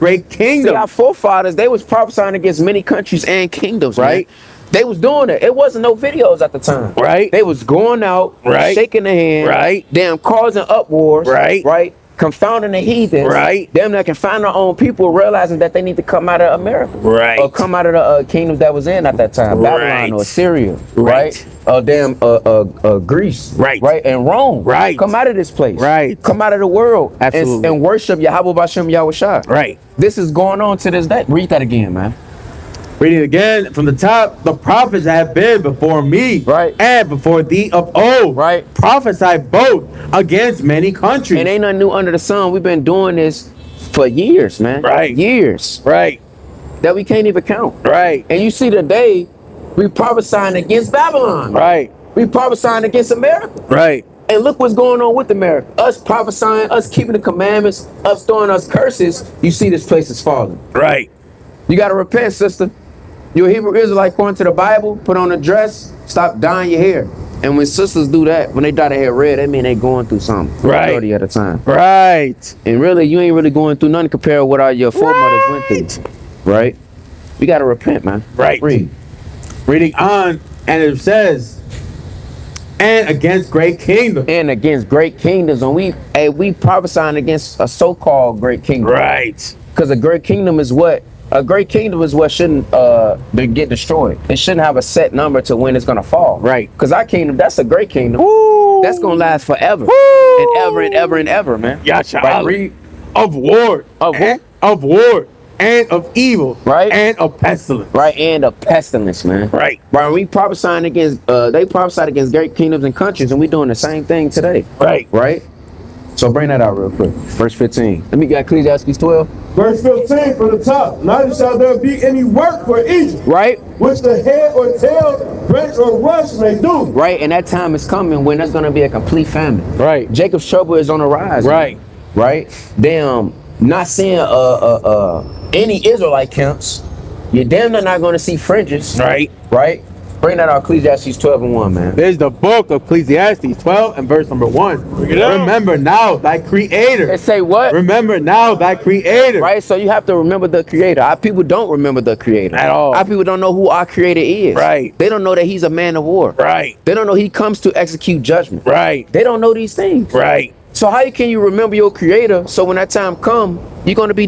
great kingdom. See, our forefathers, they was prophesying against many countries and kingdoms, Right. man. They was doing it. It wasn't no videos at the time. Right. They was going out, Right. shaking their hand, Right. damn causing uproars, Right. right, confounding the heathens, Right. them that can find their own people, realizing that they need to come out of America, Right. or come out of the kingdom that was in at that time, Right. Babylon or Assyria, Right. Greece, Right. right, and Rome, Right. Come out of this place, Right. Come out of the world, Absolutely. and worship Yahweh Bashem Yahushua, Right. This is going on to this day. Read that again, man. Reading again from the top, the prophets that have been before me, Right. and before thee of old, Right. prophesied both against many countries. And ain't nothing new under the sun. We've been doing this for years, man. Right. Years Right. that we can't even count. Right. And you see today, we prophesying against Babylon. Right. We prophesying against America. Right. And look what's going on with America. Us prophesying, us keeping the commandments, us throwing us curses. You see this place is falling. Right. You got to repent, sister. You're a Hebrew Israelite according to the Bible. Put on a dress. Stop dyeing your hair. And when sisters do that, when they dye their hair red, that mean they going through something. Right. 30 at a time. Right. And really, you ain't really going through nothing compared to what all your foremothers went through. Right? We got to repent, man. Right. Read. Reading on, and it says, and against great kingdom. And against great kingdoms. And we prophesying against a so-called great kingdom. Right. Because a great kingdom is what shouldn't get destroyed. It shouldn't have a set number to when it's gonna fall. Right. Because our kingdom, that's a great kingdom. Woo. That's gonna last forever. Woo. And ever and ever and ever, man. Yasha. Right, read. Of war. Of who? Of war. And of evil. Right. And of pestilence. Right, and a pestilence, man. Right. Right, we prophesying against they prophesied against great kingdoms and countries, and we doing the same thing today. Right. Right? So bring that out real quick. Verse 15. Let me get Ecclesiastes 12. Verse 15 from the top. Neither shall there be any work for Egypt, Right? which the head or tail, branch or rush may do. Right, and that time is coming when there's gonna be a complete famine. Right. Jacob's trouble is on the rise. Right. Man. Right? Damn, not seeing any Israelite camps. You're damn not gonna see fringes. Right. Right? Bring that out, Ecclesiastes 12 and 1, man. There's the book of Ecclesiastes 12 and verse number 1. Remember now thy creator. It say what? Remember now thy creator. Right, so you have to remember the creator. Our people don't remember the creator At all. Our people don't know who our creator is. Right. They don't know that he's a man of war. Right. They don't know he comes to execute judgment. Right. They don't know these things. Right. So how can you remember your creator? So when that time come, you're gonna be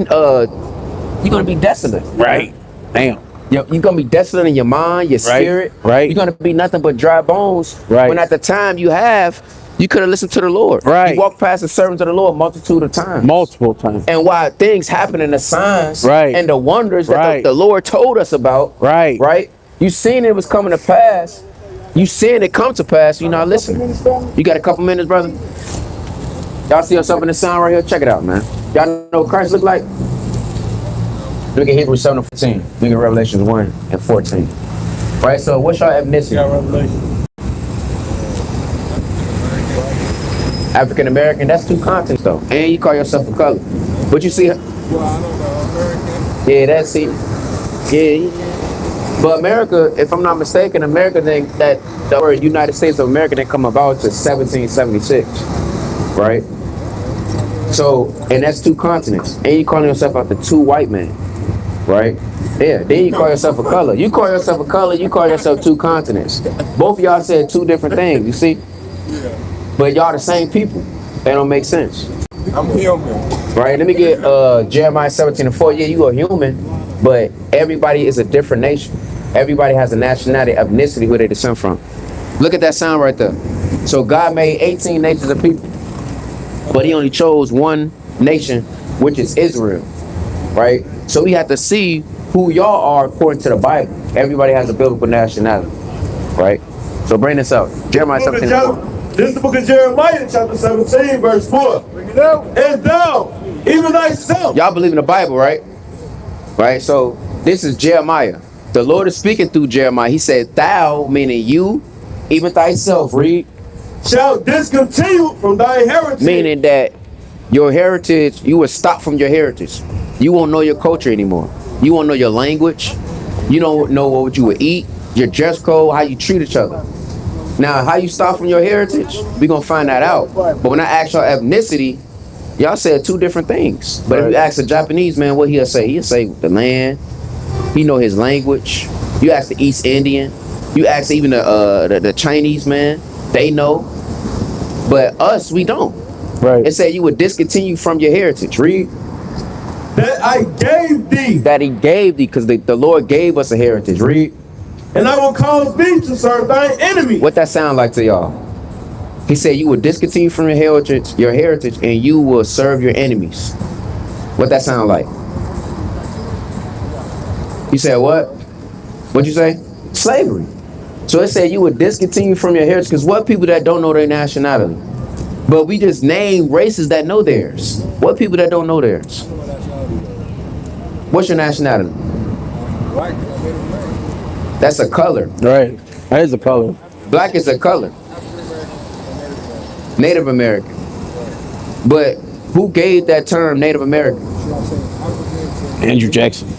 desolate. Right. Damn. You're gonna be desolate in your mind, your spirit. Right. You're gonna be nothing but dry bones. Right. When at the time you could have listened to the Lord. Right. You walk past the servants of the Lord multitude of times. Multiple times. And why things happen in the signs Right. and the wonders that Right. the Lord told us about. Right. Right? You seen it was coming to pass. You seen it come to pass. You're not listening. You got a couple minutes, brother? Y'all see yourself in the sign right here? Check it out, man. Y'all know what Christ look like? Look at Hebrews 7 and 14. Look at Revelations 1 and 14. Right? So what's your ethnicity? African American, that's two continents though. And you call yourself a color. But you see, yeah, that's it. Yeah. But America, if I'm not mistaken, America think that the word United States of America didn't come about to 1776. Right? So, and that's two continents. And you calling yourself after two white men. Right? Yeah, then you call yourself a color. You call yourself a color, you call yourself two continents. Both of y'all said two different things, you see? But y'all the same people. That don't make sense. I'm human. Right? Let me get Jeremiah 17 and 4. Yeah, you are human, but everybody is a different nation. Everybody has a nationality, ethnicity, where they descend from. Look at that sound right there. So God made 18 nations of people, but he only chose one nation, which is Israel. Right? So we have to see who y'all are according to the Bible. Everybody has a biblical nationality. Right? So bring this out. Jeremiah 17 and 4. This is the book of Jeremiah, chapter 17, verse 4. And thou, even thyself. Y'all believe in the Bible, right? Right? So this is Jeremiah. The Lord is speaking through Jeremiah. He said, thou, meaning you, even thyself, read. Shall discontinue from thy heritage. Meaning that your heritage, you will stop from your heritage. You won't know your culture anymore. You won't know your language. You don't know what you would eat, your dress code, how you treat each other. Now, how you stop from your heritage, we're going to find that out. But when I ask your ethnicity, Y'all said two different things. But if you ask a Japanese man what he'll say the land. He know his language. You ask the East Indian. You ask even the Chinese man. They know. But us, we don't. Right. It said you would discontinue from your heritage. Read. that I gave thee, That he gave thee, because the Lord gave us a heritage. Read. and I will cause thee to serve thine enemy. What that sound like to y'all? He said you would discontinue from your heritage, and you will serve your enemies. What that sound like? You said what? What'd you say? Slavery. So it said you would discontinue from your heritage, because what people that don't know their nationality? But we just name races that know theirs. What people that don't know theirs? What's your nationality? That's a color. Right. That is a color. Black is a color. Native American. But who gave that term Native American? Andrew Jackson.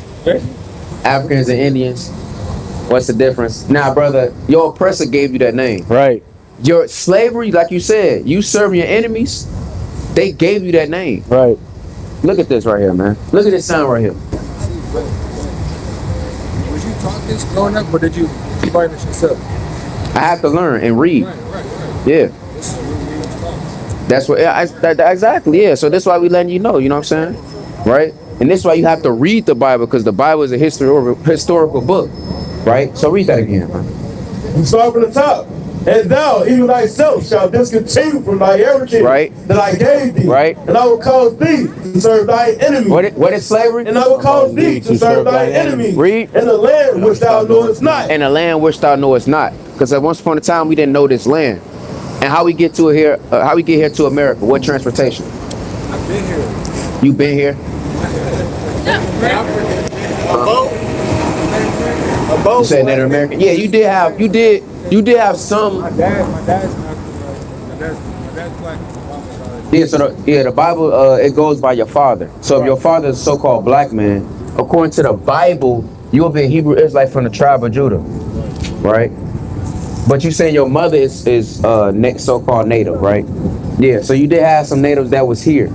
Africans and Indians. What's the difference? Now, brother, your oppressor gave you that name. Right. Your slavery, like you said, you serving your enemies, they gave you that name. Right. Look at this right here, man. Look at this sound right here. Was you taught this growing up, or did you learn this yourself? I have to learn and read. Right. Yeah. That's what, exactly, yeah. So that's why we letting you know what I'm saying? Right? And this is why you have to read the Bible, because the Bible is a historical book. Right? So read that again, man. You start from the top. And thou, even thyself, shalt discontinue from thy heritage Right. that I gave thee. Right. And I will cause thee to serve thy enemy. What is slavery? And I will cause thee to serve thy enemy. Read. In the land which thou knowest not. And a land which thou knowest not. Because at once upon a time we didn't know this land. And how we get to here? How we get here to America? What transportation? I've been here. You been here? A boat. You said Native American? Yeah, you did have some. My dad's black. Yeah, so the Bible it goes by your father. So if your father is a so-called black man, according to the Bible, you'll be a Hebrew Israelite from the tribe of Judah, right? But you saying your mother is so-called native, right? Yeah. So you did have some natives that was here,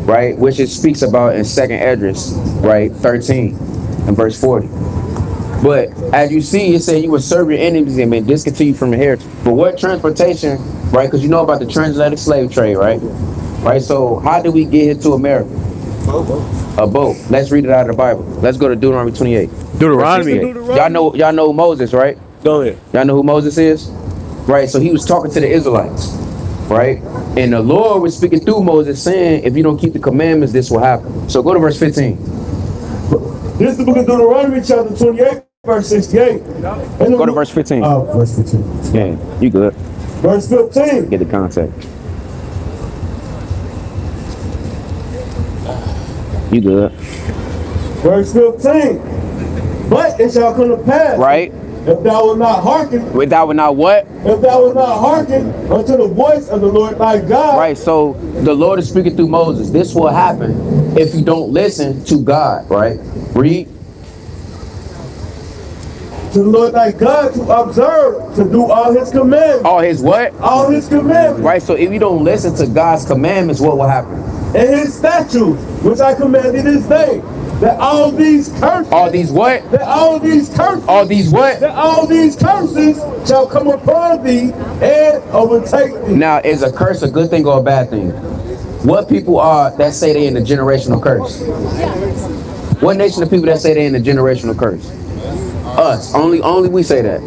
right? Which it speaks about in 2nd Esdras, right, 13 and verse 40. But as you see, it said you would serve your enemies and been discontinued from your heritage. But what transportation, right? Because you know about the transatlantic slave trade, right? Right. So how did we get here to America? A boat. Let's read it out of the Bible. Let's go to Deuteronomy 28. Deuteronomy. Y'all know Moses, right? Go ahead. Y'all know who Moses is? Right. So he was talking to the Israelites, right? And the Lord was speaking through Moses, saying, if you don't keep the commandments, this will happen. So go to verse 15. This is the book of Deuteronomy, chapter 28, verse 68. Go to verse 15. Verse 15. Yeah, you good. Verse 15. Get the context. You good. Verse 15. But it shall come to pass, Right? if thou wilt not hearken, Without what? if thou wilt not hearken unto the voice of the Lord thy God, Right, so the Lord is speaking through Moses. This will happen if you don't listen to God, right? Read. to the Lord thy God, to observe, to do all his commandments. All his what? All his commandments. Right, so if you don't listen to God's commandments, what will happen? And his statutes, which I commanded this day, that all these curses, All these what? that all these curses, All these what? that all these curses shall come upon thee and overtake thee. Now, is a curse a good thing or a bad thing? What people are that say they in the generational curse? What nation of people that say they in the generational curse? Us. Only we say that.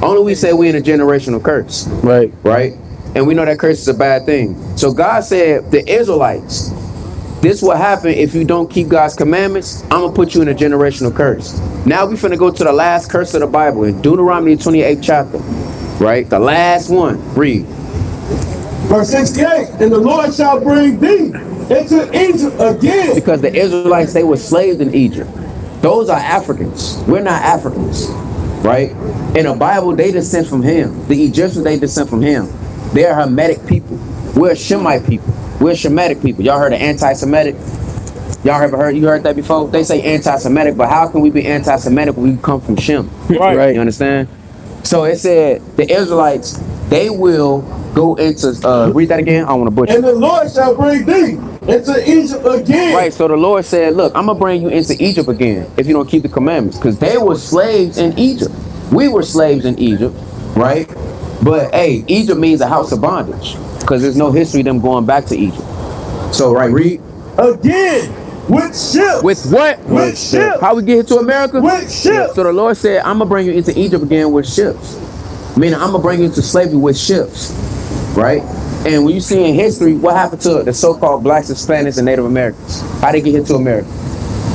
Only we say we in a generational curse. Right. Right? And we know that curse is a bad thing. So God said, the Israelites, this will happen if you don't keep God's commandments. I'm going to put you in a generational curse. Now we finna go to the last curse of the Bible in Deuteronomy 28th chapter. Right? The last one. Read. Verse 68, and the Lord shall bring thee into Egypt again. Because the Israelites, they were slaves in Egypt. Those are Africans. We're not Africans. Right? In the Bible, they descend from Ham. The Egyptians, they descend from Ham. They're Hamitic people. We're Shemite people. We're Shemitic people. Y'all heard of anti-Semitic? You heard that before? They say anti-Semitic, but how can we be anti-Semitic when we come from Shem? Right. You understand? So it said the Israelites, they will go into, read that again? I want to butcher. And the Lord shall bring thee into Egypt again. Right, so the Lord said, look, I'm gonna bring you into Egypt again if you don't keep the commandments, because they were slaves in Egypt. We were slaves in Egypt, right? But hey, Egypt means a house of bondage, because there's no history of them going back to Egypt. So right, read. Again, with ships. With what? With ships. How we get here to America? With ships. So the Lord said, I'm gonna bring you into Egypt again with ships. Meaning I'm gonna bring you into slavery with ships, right? And when you see in history, what happened to the so-called blacks, Hispanics, and Native Americans? How they get here to America?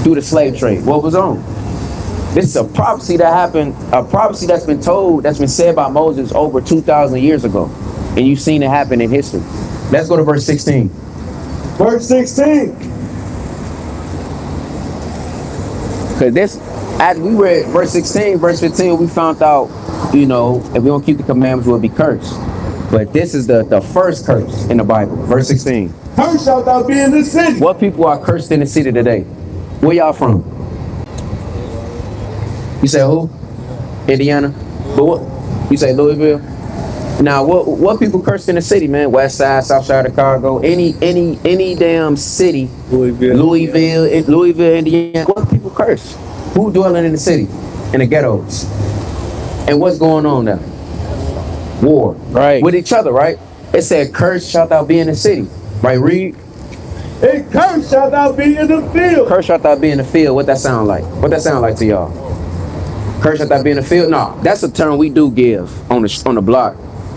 Through the slave trade. What was on? This is a prophecy that happened, a prophecy that's been told, that's been said by Moses over 2,000 years ago. And you've seen it happen in history. Let's go to verse 16. Verse 16. Because this, as we read verse 16, verse 15, we found out, you know, if we don't keep the commandments, we'll be cursed. But this is the first curse in the Bible. Verse 16. Cursed shalt thou be in the city. What people are cursed in the city today? Where y'all from? You say who? Indiana? But what? You say Louisville? Now, what people cursed in the city, man? West Side, South Side of Chicago, any damn city. Louisville, Indiana. What people cursed? Who dwelling in the city? In the ghettos? And what's going on there? War. Right. With each other, right? It said, cursed shalt thou be in the city. Right, read. And cursed shalt thou be in the field. Cursed shalt thou be in the field. What that sound like? What that sound like to y'all? Cursed shalt thou be in the field? No, that's a term we do give on the block.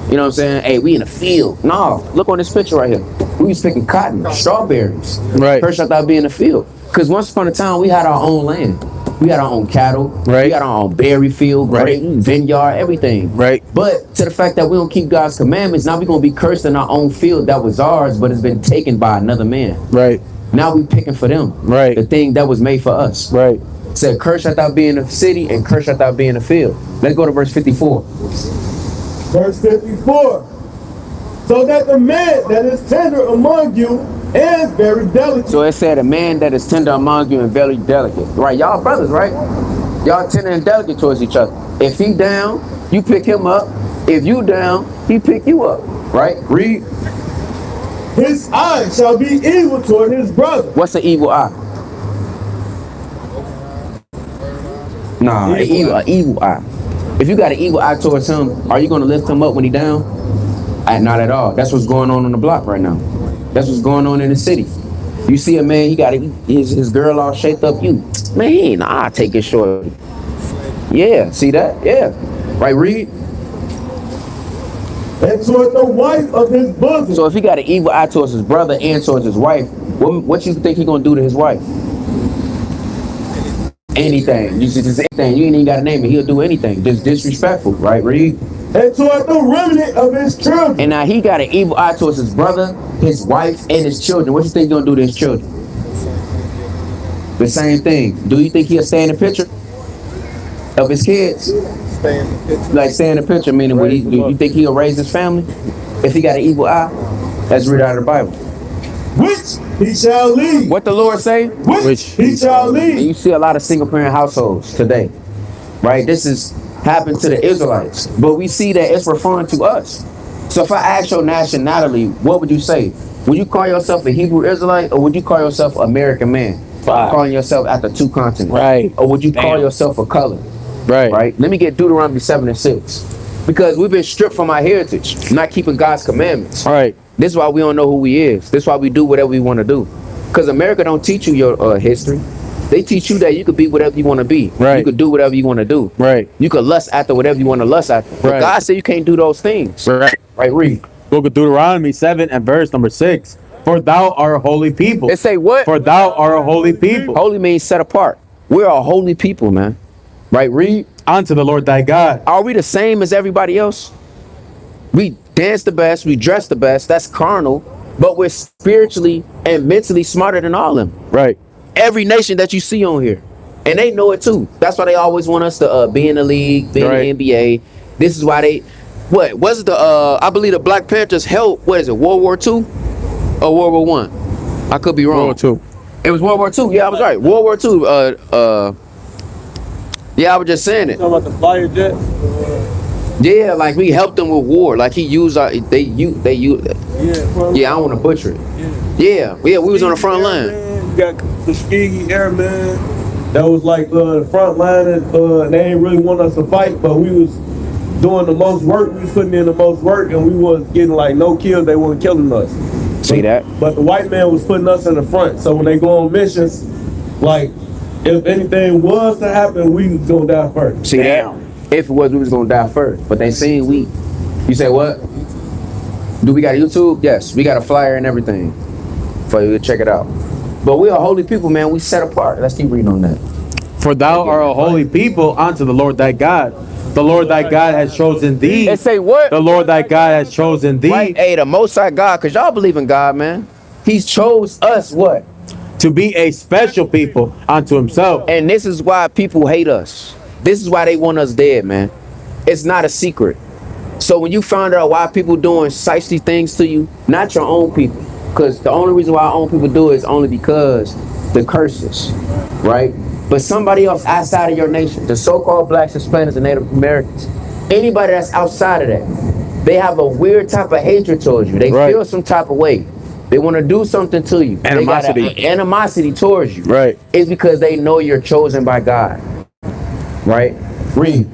You know what I'm saying? Hey, we in the field. No, look on this picture right here. We was picking cotton, strawberries. Right. Cursed shalt thou be in the field. Because once upon a time, we had our own land. We had our own cattle. Right. We had our own berry field, Right. grape, vineyard, everything. Right. But to the fact that we don't keep God's commandments, now we're going to be cursed in our own field that was ours, but it's been taken by another man. Right. Now we picking for them. Right. The thing that was made for us. Right. It said, cursed shalt thou be in the city, and cursed shalt thou be in the field. Let's go to verse 54. Verse 54. So that the man that is tender among you and very delicate. So it said, a man that is tender among you and very delicate. Right, y'all brothers, right? Y'all tender and delicate towards each other. If he down, you pick him up. If you down, he pick you up. Right? Read. His eye shall be evil toward his brother. What's an evil eye? Nah, an evil eye. If you got an evil eye towards him, are you going to lift him up when he down? Not at all. That's what's going on the block right now. That's what's going on in the city. You see a man, he got his girl all shaped up. You, man, I'll take it short. Yeah, see that? Yeah. Right, read. And toward the wife of his bosom. So if he got an evil eye towards his brother and towards his wife, what you think he gonna do to his wife? Anything. You just anything. You ain't even gotta name it. He'll do anything. Just disrespectful, right? Read. And toward the remnant of his children. And now he got an evil eye towards his brother, his wife, and his children. What you think he's gonna do to his children? The same thing. Do you think he'll stay in the picture of his kids? Like stay in the picture, meaning do you think he'll raise his family if he got an evil eye? Let's read out of the Bible. Which he shall lead. What the Lord say? Which he shall And lead. you see a lot of single parent households today, right? This is happened to the Israelites, but we see that it's referring to us. So if I ask your nationality, what would you say? Would you call yourself a Hebrew Israelite, or would you call yourself an American man? Calling yourself after two continents. Right. Or would you call yourself a color? Right. Right? Let me get Deuteronomy 7:6. Because we've been stripped from our heritage, not keeping God's commandments. Right. This is why we don't know who we is. This is why we do whatever we want to do. Because America don't teach you your history. They teach you that you could be whatever you want to be. Right. You could do whatever you want to do. Right. You could lust after whatever you want to lust after. But Right. God said you can't do those things. Right. Right, read. Book of Deuteronomy 7 and verse number 6. For thou art a holy people. It say what? For thou art a holy people. Holy means set apart. We're a holy people, man. Right, read. Unto the Lord thy God. Are we the same as everybody else? We dance the best, we dress the best. That's carnal. But we're spiritually and mentally smarter than all of them. Right. Every nation that you see on here. And they know it too. That's why they always want us to be in the league, be Right. in the NBA. This is why they, what was it the, I believe the Black Panthers held, what is it, World War II or World War One? I could be wrong. World War II. It was World War II. Yeah, I was right. World War II. Yeah, I was just saying it. Talking about the flyer jet? Yeah, like we helped them with war. Like he used our, they use. Yeah, I don't want to butcher it. Yeah, we was on the front line. You got the Tuskegee Airmen. That was like the front line, and they didn't really want us to fight, but we was doing the most work. We was putting in the most work, and we was getting like no kills. They weren't killing us. See that? But the white man was putting us in the front. So when they go on missions, like if anything was to happen, we was gonna die first. See that? If it was, we was gonna die first. But they seen we. You say what? Do we got a YouTube? Yes, we got a flyer and everything for you to check it out. But we are holy people, man. We set apart. Let's keep reading on that. For thou art a holy people unto the Lord thy God. The Lord thy God has chosen thee. It say what? The Lord thy God has chosen thee Right? Hey, the Most High God, because y'all believe in God, man. He's chose us what? to be a special people unto himself. And this is why people hate us. This is why they want us dead, man. It's not a secret. So when you find out why people doing shiesty things to you, not your own people, because the only reason why our own people do it is only because the curses, right? But somebody else outside of your nation, the so-called blacks, Hispanics, and Native Americans, anybody that's outside of that, they have a weird type of hatred towards you. They Right. feel some type of way. They want to do something to you. They got Animosity. animosity towards you. Right. It's because they know you're chosen by God. Right? Read.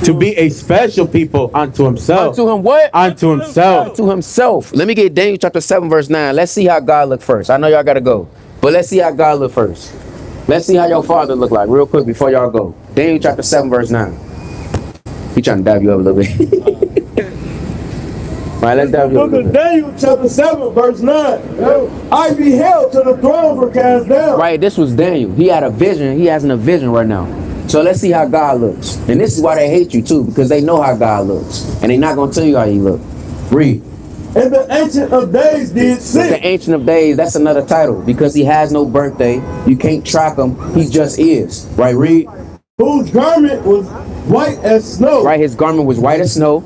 To be a special people unto himself. Unto him what? Unto himself. Unto himself. Let me get Daniel chapter 7 verse 9. Let's see how God look first. I know y'all gotta go, but let's see how God look first. Let's see how your father look like real quick before y'all go. Daniel chapter 7 verse 9. He trying to dab you up a little bit. All right, let's dab you up a Book little of bit. Daniel, chapter 7, verse 9. I beheld till the thrones were cast down. Right, this was Daniel. He had a vision. He has a vision right now. So let's see how God looks. And this is why they hate you too, because they know how God looks. And they're not gonna tell you how he look. Read. And the Ancient of Days did The sit. Ancient of Days, that's another title, because he has no birthday. You can't track him. He just is. Right, read. Whose garment was white as snow. Right, his garment was white as snow.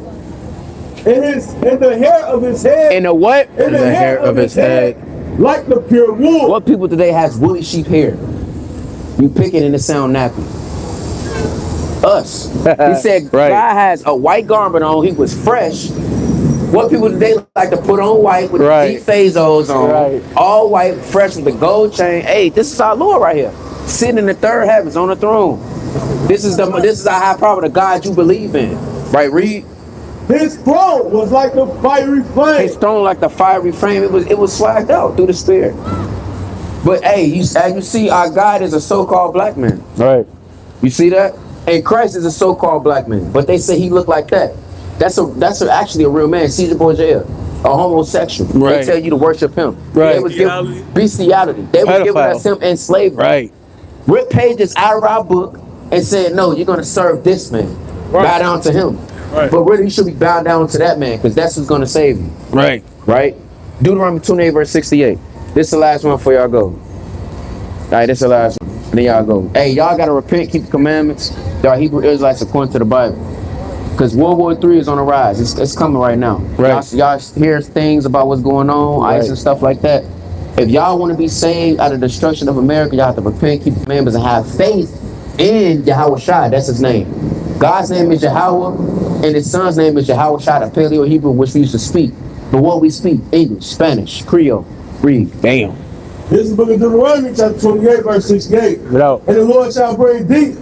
And the hair of his head. And the what? and the hair of his head. Like the pure wool. What people today has woolly sheep hair? You pick it and it sound nappy. Us. He said Right. God has a white garment on. He was fresh. What people today like to put on white with Right. the deep phasos on. Right. All white, fresh with the gold chain. Hey, this is our Lord right here. Sitting in the third heavens on the throne. This is a high power, the God you believe in. Right, read. His throne was like the fiery flame. His throne like the fiery flame. It was swagged out through the spirit. But hey, as you see, our God is a so-called black man. Right. You see that? And Christ is a so-called black man. But they say he looked like that. That's actually a real man, Caesar Borgia, a homosexual. Right. They tell you to worship him. Right. They was giving bestiality. They were giving Pedophile. us him in slavery. Right. Ripped pages out of our book and said, no, you're going to serve this man. Bow down to him. Right. But really, you should be bowed down to that man, because that's who's going to save you. Right. Right? Deuteronomy 28 verse 68. This is the last one before y'all go. Alright, this is the last one. And then y'all go. Hey, y'all gotta repent, keep the commandments. Y'all Hebrew Israelites according to the Bible. Because World War III is on the rise. It's coming right now. Right. Y'all hear things about what's going on, ICE and stuff like that. If y'all want to be saved out of the destruction of America, y'all have to repent, keep the commandments, and have faith in Yahweh Shai. That's his name. God's name is Yahweh, and his son's name is Yahweh Shai, the Paleo Hebrew, which we used to speak. But what we speak, English, Spanish, Creole. Read. Damn. This is the book of Deuteronomy, chapter 28, verse 68. Without. And the Lord shall bring thee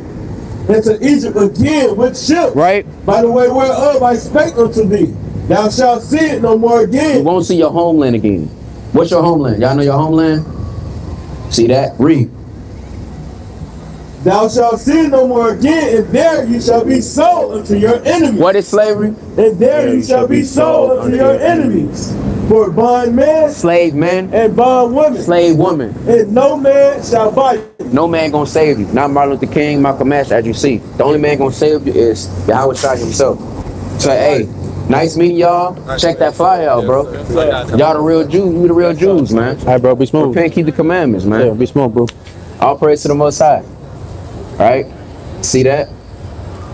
into Egypt again with ships. Right. By the way whereof I spake unto thee. Thou shalt see it no more You again. won't see your homeland again. What's your homeland? Y'all know your homeland? See that? Read. Thou shalt see it no more again, and there you shall be sold unto your enemies. What is slavery? And there you shall be sold unto your enemies. For bond man Slave man, and bond woman. slave woman. And no man shall buy you. No man gonna save you. Not Martin Luther King, Malcolm X, as you see. The only man gonna save you is Yahweh Shai himself. So hey, nice meeting y'all. Check that flyer out, bro. Y'all the real Jews. We the real Jews, man. All right, bro. Be smooth. Repent, keep the commandments, man. Yeah, be smooth, bro. All praise to the Most High. Right? See that?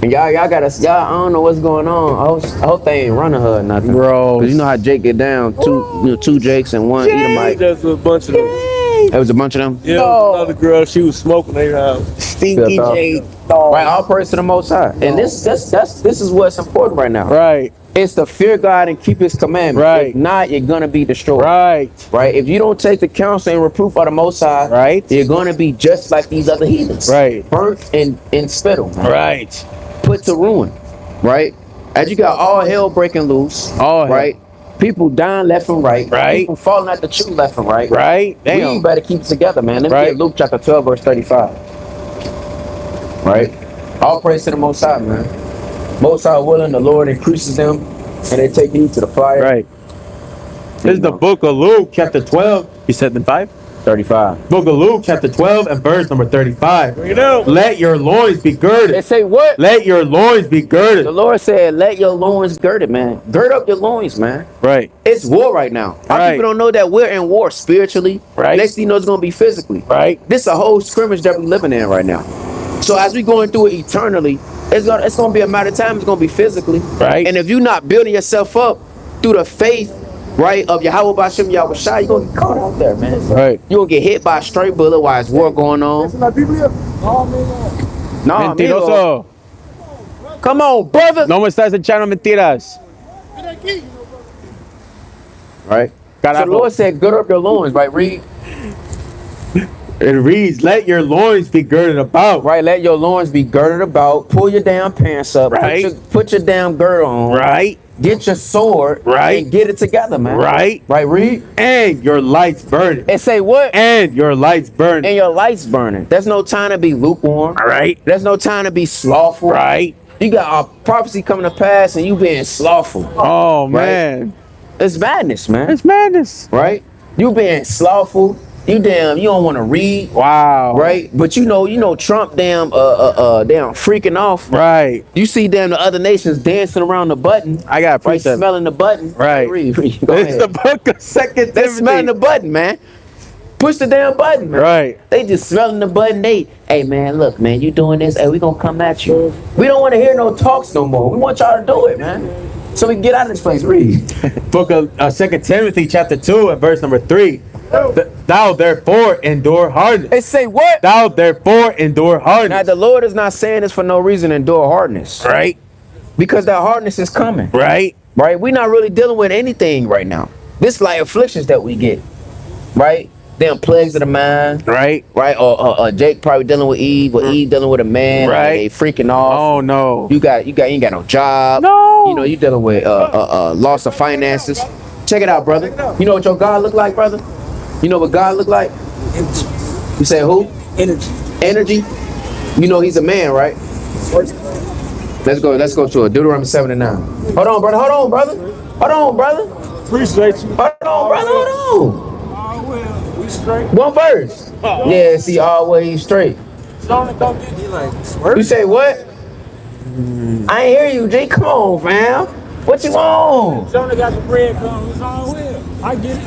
And y'all gotta, I don't know what's going on. I hope they ain't running her or nothing. Bro. Cause you know how Jake get down, two Jakes and one Edomite. That's a bunch of them. Right. It was a bunch of them. Yeah, another girl, she was smoking their house. Stinky Fifth off. J. Dog. Right, all praise to the Most High. And this is what's important right now. Right. It's to fear God and keep His commandments. Right. If not, you're gonna be destroyed. Right. Right. If you don't take the counsel and reproof of the Most High, Right. you're gonna be just like these other heathens. Right. Burnt and spittle. Right. Put to ruin. Right. As you got all hell breaking loose. All hell. Right. People dying left and right. Right. People falling out the tree left and right. Right. We Damn. better keep it together, man. Let me Right. get Luke chapter 12, verse 35. Right? All praise to the Most High, man. Most High willing, the Lord increases them, and they take heed to the fire. Right. This is the book of Luke, chapter 12. You said the 5? 35. Book of Luke, chapter 12, and verse number 35. Bring it out. Let your loins be They girded. say what? Let your loins be The girded. Lord said, let your loins girded, man. Gird up your loins, man. Right. It's war right now. Our Right. people don't know that we're in war spiritually. Right. Next thing you know, it's going to be physically. Right. This is a whole scrimmage that we're living in right now. So as we going through it eternally, it's gonna be a matter of time. It's gonna be physically. Right. And if you're not building yourself up through the faith, right, of Yahweh Bashem Yahweh Shai, you're gonna get caught out there, man. Right. You're gonna get hit by a straight bullet while it's war going on. Es la Biblia. No, amigo. No, amigo. Mentiroso. Come on, brother. No me estás echando mentiras. Right. So Carajo. the Lord said, gird up your loins, right? Read. It reads, let your loins be girded about. Right, let your loins be girded about. Pull your damn pants up. Right. Put your damn girdle on. Right. Get your sword. Right. And get it together, man. Right. Right, read. And your lights burning. And say what? And your lights burning. And your lights burning. There's no time to be lukewarm. Right. There's no time to be slothful. Right. You got a prophecy coming to pass and you being slothful. Oh, Right. man. It's madness, man. It's madness. Right? You being slothful. You don't want to read. Wow. Right? But you know Trump damn freaking off. Right. You see them the other nations dancing around the button. I got Right, precept. smelling the button. Right. Read. Go It's ahead. the book of Second They smelling the Timothy. button, man. Push the damn button, man. Right. They just smelling the button. Hey man, look, man, you doing this? Hey, we gonna come at you. We don't want to hear no talks no more. We want y'all to do it, man. So we can get out of this place. Read. Book of 2 Timothy, chapter 2, and verse number 3. Thou therefore endure hardness. They say what? Thou therefore endure Now hardness. the Lord is not saying this for no reason. Endure hardness, Right. because that hardness is coming. Right. Right? We're not really dealing with anything right now. This like afflictions that we get. Right? Them plagues of the mind. Right. Right? Or Jake probably dealing with Eve, or Eve dealing with a man. Right. They freaking off. Oh, no. You ain't got no job. No. You know, you dealing with loss of finances. Check it out, brother. You know what your God look like, brother? You know what God look like? You say who? Energy. Energy. You know he's a man, right? Let's go to it. Deuteronomy 7 and 9. Hold on, brother. Appreciate you. We straight. One verse. Yeah, see, always straight. You say what? I ain't hear you, G. Come on, fam. What you want? Jonah got the bread crumbs. It's all well. I get it.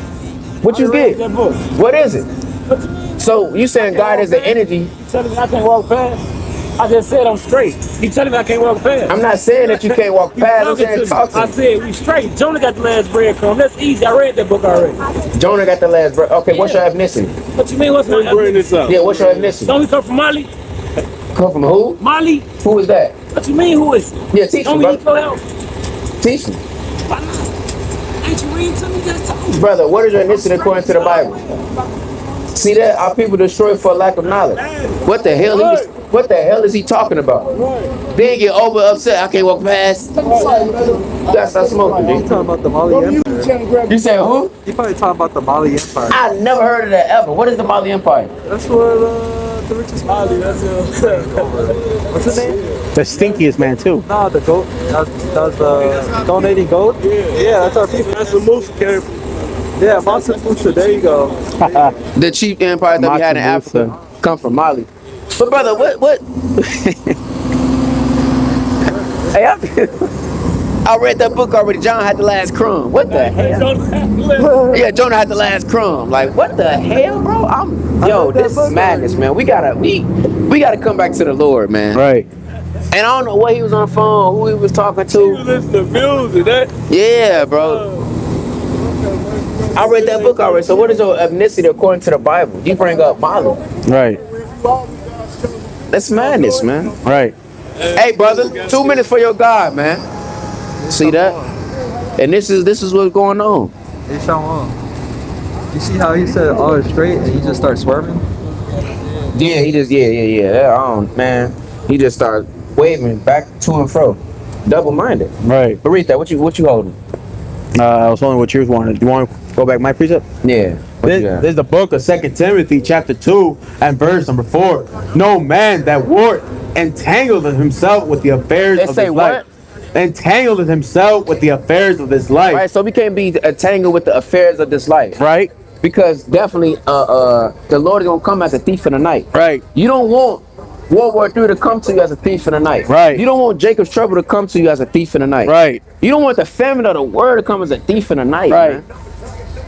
What you I read get? that book. What is it? What you mean? So you saying God is the energy? You telling me I can't walk past? I just said I'm straight. You telling me I can't walk past? I'm not saying that you can't walk past. I'm saying talk to I me. said we straight. Jonah got the last bread crumb. That's easy. I read that book already. Jonah got the last breath. Okay, what's your ethnicity? What you mean? What's my Bring this up. Yeah, what's your ethnicity? Don't we come from Mali? Come from who? Mali? Who is that? What you mean? Who is it? Yeah, teach Don't me, we need brother. your help? Teach me. Why not? Ain't you reading to me? Just tell me. Brother, what is your ethnicity according to the Bible? See that? Our people destroyed for lack of knowledge. What the hell is he talking about? Then get over upset. I can't walk past. You gotta stop smoking, G. Talking about the Mali Empire. You said who? You probably talking about the Mali Empire. I never heard of that ever. What is the Mali Empire? That's where the richest Mali. That's What's his name? The stinkiest man, too. Nah, the goat. That's donating goat. Yeah, that's our people. That's the moose came. Yeah, Masa Fucha. There you go. The chief empire that we had in Matsubusa. Africa come from Mali. But brother, what? Hey, I read that book already. John had the last crumb. What the hell? Yeah, Jonah had the last crumb. Like, what the hell, bro? Yo, this is madness, man. We gotta come back to the Lord, man. Right. And I don't know what he was on the phone, who he was talking You to. listen to music. That Yeah, bro. I read that book already. So what is your ethnicity according to the Bible? You bring up Mali. Right. That's madness, man. Right. Hey, brother, 2 minutes for your God, man. See that? And this is what's going on. Hey, Shalom. You see how he said all is straight and he just starts swerving? Yeah, he just I don't, man. He just started waving back to and fro, double-minded. Right. But read that. What you holding? I was only what yours wanted. Do you want to go back my precept? Yeah. What you got? This is the book of 2 Timothy chapter 2 and verse number 4. No man that warreth entangled himself with the affairs They of say his what? life. Entangled himself with the affairs of this life. Right. So we can't be entangled with the affairs of this life. Right. Because definitely, the Lord is gonna come as a thief in the night. Right. You don't want World War III to come to you as a thief in the night. Right. You don't want Jacob's trouble to come to you as a thief in the night. Right. You don't want the famine of the word to come as a thief in the night. Right. Man.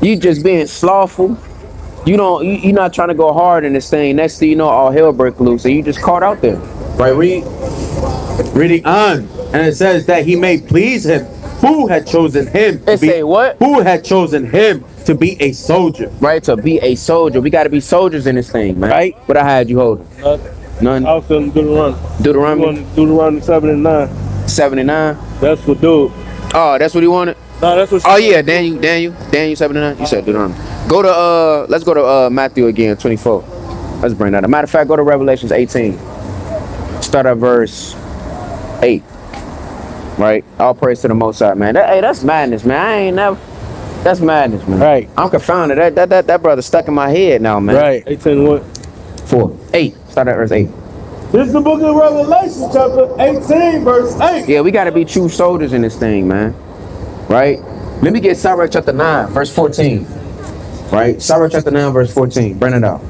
You just being slothful. You're not trying to go hard in this thing. Next thing you know, all hell break loose, and you just caught out there. Right, reading on, and it says that he may please him who had chosen him to It say what? Who had chosen him to be a soldier. Right, to be a soldier. We got to be soldiers in this thing, man. Right. What I had you holding? None. I was feeling Deuteronomy. Deuteronomy Deuteronomy 7 and 9. 79. That's what dude. Oh, that's what he wanted. No, that's what. Oh yeah, Daniel 79. You said Deuteronomy. Go to let's go to Matthew again, 24. Let's bring that up. Matter of fact, go to Revelations 18. Start at verse 8. Right? All praise to the Most High, man. That's madness, man. I ain't never. That's madness, man. Right. I'm confounded. That brother stuck in my head now, man. Right. 18 what? 8. Start at verse 8. This is the book of Revelation, chapter 18, verse 8. Yeah, we gotta be true soldiers in this thing, man. Right? Let me get Sirach chapter 9, verse 14. Right? Sirach chapter 9, verse 14. Bring it out.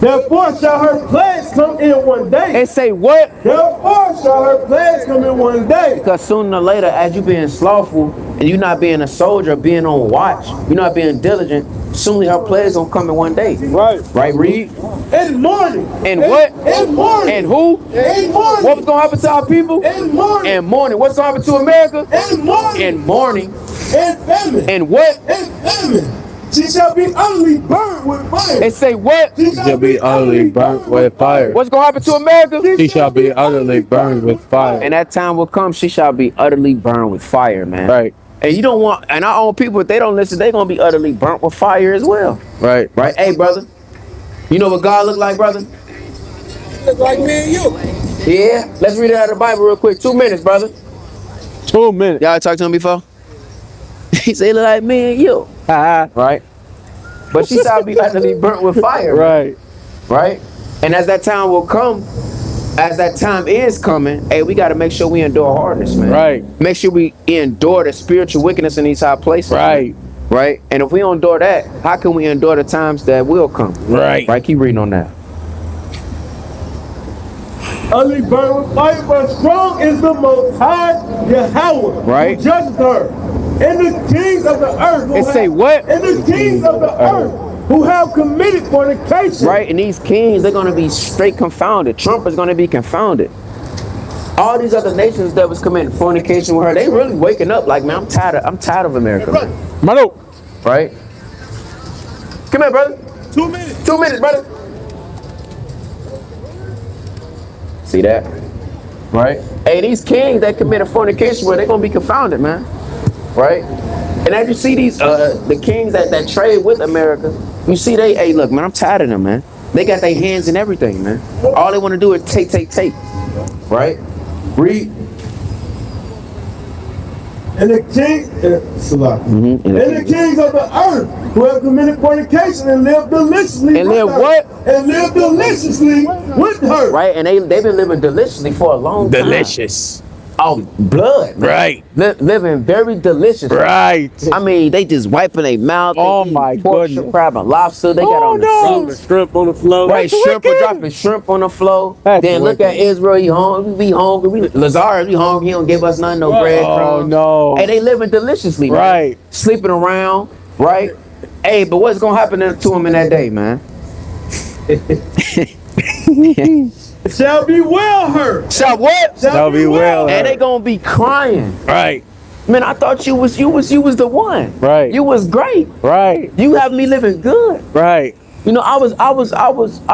Therefore shall her plagues come in one day. And say what? Therefore shall her plagues come in one day. Because sooner or later, as you being slothful and you not being a soldier, being on watch, you're not being diligent, soon her plagues gonna come in one day. Right. Right, read? In morning. And what? In morning. And who? In morning. What was gonna happen to our people? In morning. And morning. What's gonna happen to America? In morning. And morning. In famine. And what? In famine. She shall be utterly burned with fire. And say what? She Shall be utterly burnt with fire. What's gonna happen to America? She shall be utterly burned with fire. And that time will come, she shall be utterly burned with fire, man. Right. And you don't want, and our own people, if they don't listen, they're gonna be utterly burnt with fire as well. Right. Right? Hey, brother. You know what God look like, brother? Look like me and you. Yeah. Let's read it out of the Bible real quick. 2 minutes, brother. 2 minutes. Y'all talked to him before? He said, he look like me and you. Right? But she shall be utterly burnt with fire. Right. Right? And as that time will come, as that time is coming, hey, we got to make sure we endure hardness, man. Right. Make sure we endure the spiritual wickedness in these high places. Right. Man. Right? And if we don't endure that, how can we endure the times that will come? Right. Right? Keep reading on that. Utterly burned with fire, but strong is the Most High Yahweh. Right. Who judges her. And the kings of the earth. It say what? And the kings of the earth who have committed fornication. Right? And these kings, they're going to be straight confounded. Trump is going to be confounded. All these other nations that was committing fornication with her, they really waking up like, man, I'm tired of America. Man. Mano. Right? Come here, brother. 2 minutes. 2 minutes, brother. See that? Right? Hey, these kings that committed fornication with, they're going to be confounded, man. Right? And as you see these, the kings that trade with America, you see they, hey, look, man, I'm tired of them, man. They got their hands in everything, man. All they want to do is take. Right? Read. And the king, And and the kings of the earth who have committed fornication and lived deliciously. And with live her. what? And lived deliciously with her. Right? And they've been living deliciously for a long time. Delicious. Oh, blood. Man. Right. Living very delicious. Right. I mean, they just wiping their mouth. Oh, they my pork, goodness. crab, and lobster. They got on no. the seats. Shrimp on the floor. Right, shrimp, wicked. dropping shrimp on the floor. That's Then look wicked. at Israel, he hungry, we hungry. Lazarus, we hungry, he don't give us nothing, no bread Oh, crumbs. no. Hey, they living deliciously, man. Right. Sleeping around, right? Hey, but what's gonna happen to them in that day, man? Shall be well heard. Shall what? Shall be well And they gonna be crying. Right. Man, I thought you was the one. Right. You was great. Right. You have me living good. Right. You know, I was releasing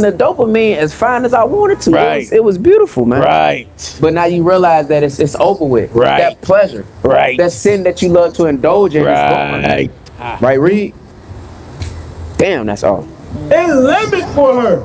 the dopamine as fine as I wanted to. Right. It was beautiful, man. Right. But now you realize that it's over with. Right. That pleasure. Right. That sin that you love to indulge in is Right. gone. Right, Reed? Damn, that's all. A limit for her.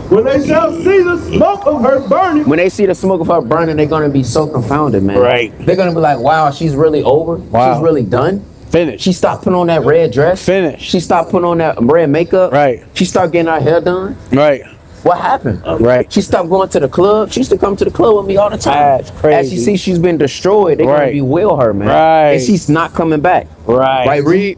When they shall see the smoke of her burning, When they see the smoke of her burning, they're gonna be so confounded, man. Right. They're gonna be like, wow, she's really over. Wow. She's really done. Finish. She stopped putting on that red dress. Finish. She stopped putting on that red makeup. Right. She started getting her hair done. Right. What happened? Right. She stopped going to the club. She used to come to the club with me all the time. That's crazy. As she sees she's been destroyed, they're gonna Right. bewail her, man. Right. And she's not coming back. Right. Right, Reed?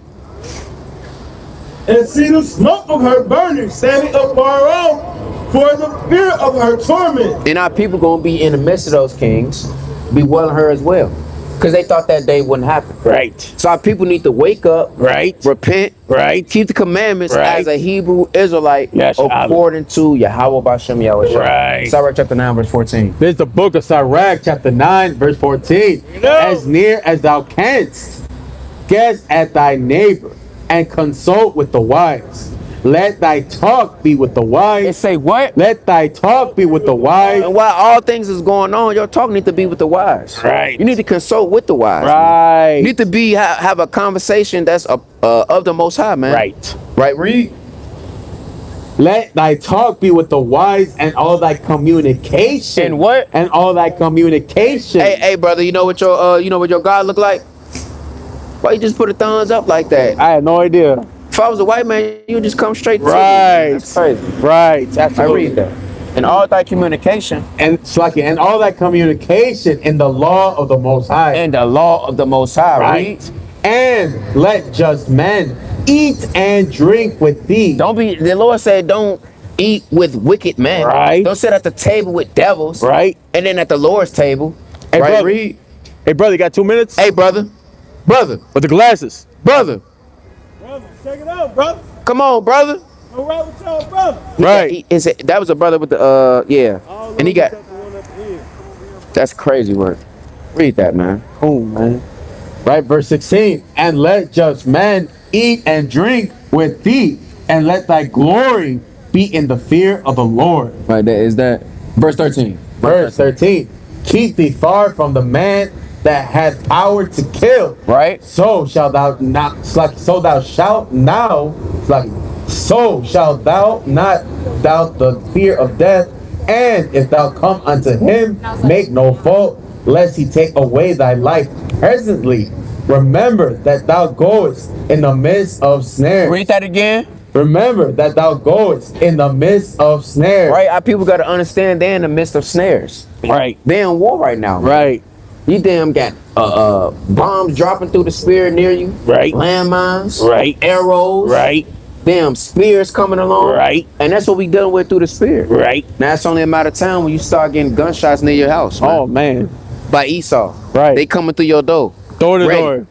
and see the smoke of her burning, standing up far off, for the fear of her torment. And our people gonna be in the midst of those kings, bewailing her as well. Because they thought that day wouldn't happen. Right. So our people need to wake up, Right. repent, Right. keep the commandments Right. as a Hebrew Israelite, Yes, according to Yahweh Bashem Yahweh. Right. Sirach chapter 9, verse 14. This is the book of Sirach, chapter 9, verse 14. As near as thou canst, guess at thy neighbor, and consult with the wise. Let thy talk be with the It wise. say what? Let thy talk be with the wise. And while all things is going on, your talk need to be with the wise. Right. You need to consult with the wise. man. Right. You need to be have a conversation that's of the Most High, man. Right. Right. Read. Let thy talk be with the wise, and all thy communication. And what? And all thy communication. Hey, brother. You know what your God look like? Why you just put a thumbs up like that? I had no idea. If I was a white man, you would just come straight to me. Right. That's crazy. Right. I Absolutely. read that. And all thy communication And Slaki, and all that communication in the law of the Most High. and the law of the Most High. Right. Read. And let just men eat and drink with thee. Don't be. The Lord said, don't eat with wicked men. Right. Don't sit at the table with devils. Right. And then at the Lord's table. Hey, right. brother. Read. Hey, brother, you got 2 minutes? Hey, brother. Brother. With the glasses. Brother. Brother, check it out, brother. Come on, brother. All right with y'all, brother. Right. That was a brother with the yeah. And he got. That's crazy work. Read that, man. Oh, man. Right, verse 16. And let just men eat and drink with thee, and let thy glory be in the fear of the Lord. Right. That is that. Verse 13. Verse 13. Keep thee far from the man that hath power to kill. Right. So shalt thou not so thou shalt now so shalt thou not doubt the fear of death, and if thou come unto him, make no fault, lest he take away thy life presently. Remember that thou goest in the midst of snares. Read that again. Remember that thou goest in the midst of snares. Right. Our people got to understand they're in the midst of snares. Right. They're in war right now. Right. You damn got bombs dropping through the spirit near you. Right. Landmines. Right. Arrows. Right. Damn spears coming along. Right. And that's what we dealing with through the spirit. Right. Now it's only a matter of time when you start getting gunshots near your house. Man. Oh, man. By Esau. Right. They coming through your door. Door to Ready. door.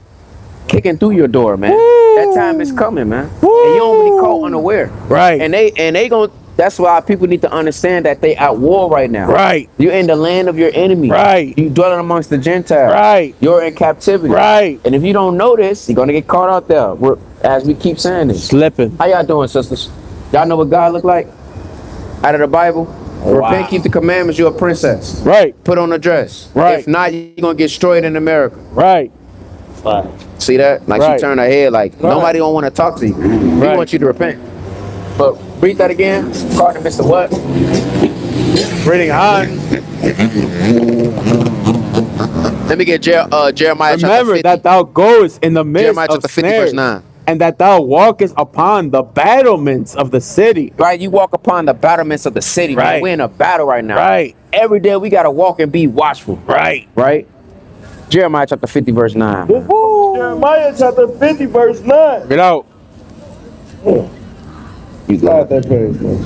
Kicking through your door, man. Woo. That time is coming, man. And you don't really caught unaware. Right. And they gon' that's why people need to understand that they at war right now. Right. You're in the land of your enemy. Right. You dwelling amongst the Gentiles. Right. You're in captivity. Right. And if you don't know this, you're gonna get caught out there. As we keep saying this. Slipping. How y'all doing, sisters? Y'all know what God look like? Out of the Bible? Repent, keep the commandments, you're a princess. Right. Put on a dress. Right. If not, you're gonna get destroyed in America. Right. See that? Like Right. she turned her head like nobody don't want to talk to you. We Right. want you to repent. But read that again. Caught in the midst of what? Reading on. Let me get Jeremiah chapter Remember 50. that thou goest in the midst Jeremiah of chapter 50 snares, verse 9. and that thou walkest upon the battlements of the city. Right, you walk upon the battlements of the city. Man. Right. We're in a battle right now. Right. Every day we gotta walk and be watchful. Right. Right? Jeremiah chapter 50 verse 9. Jeremiah chapter 50, verse 9. Get out. You Slide got that page, man.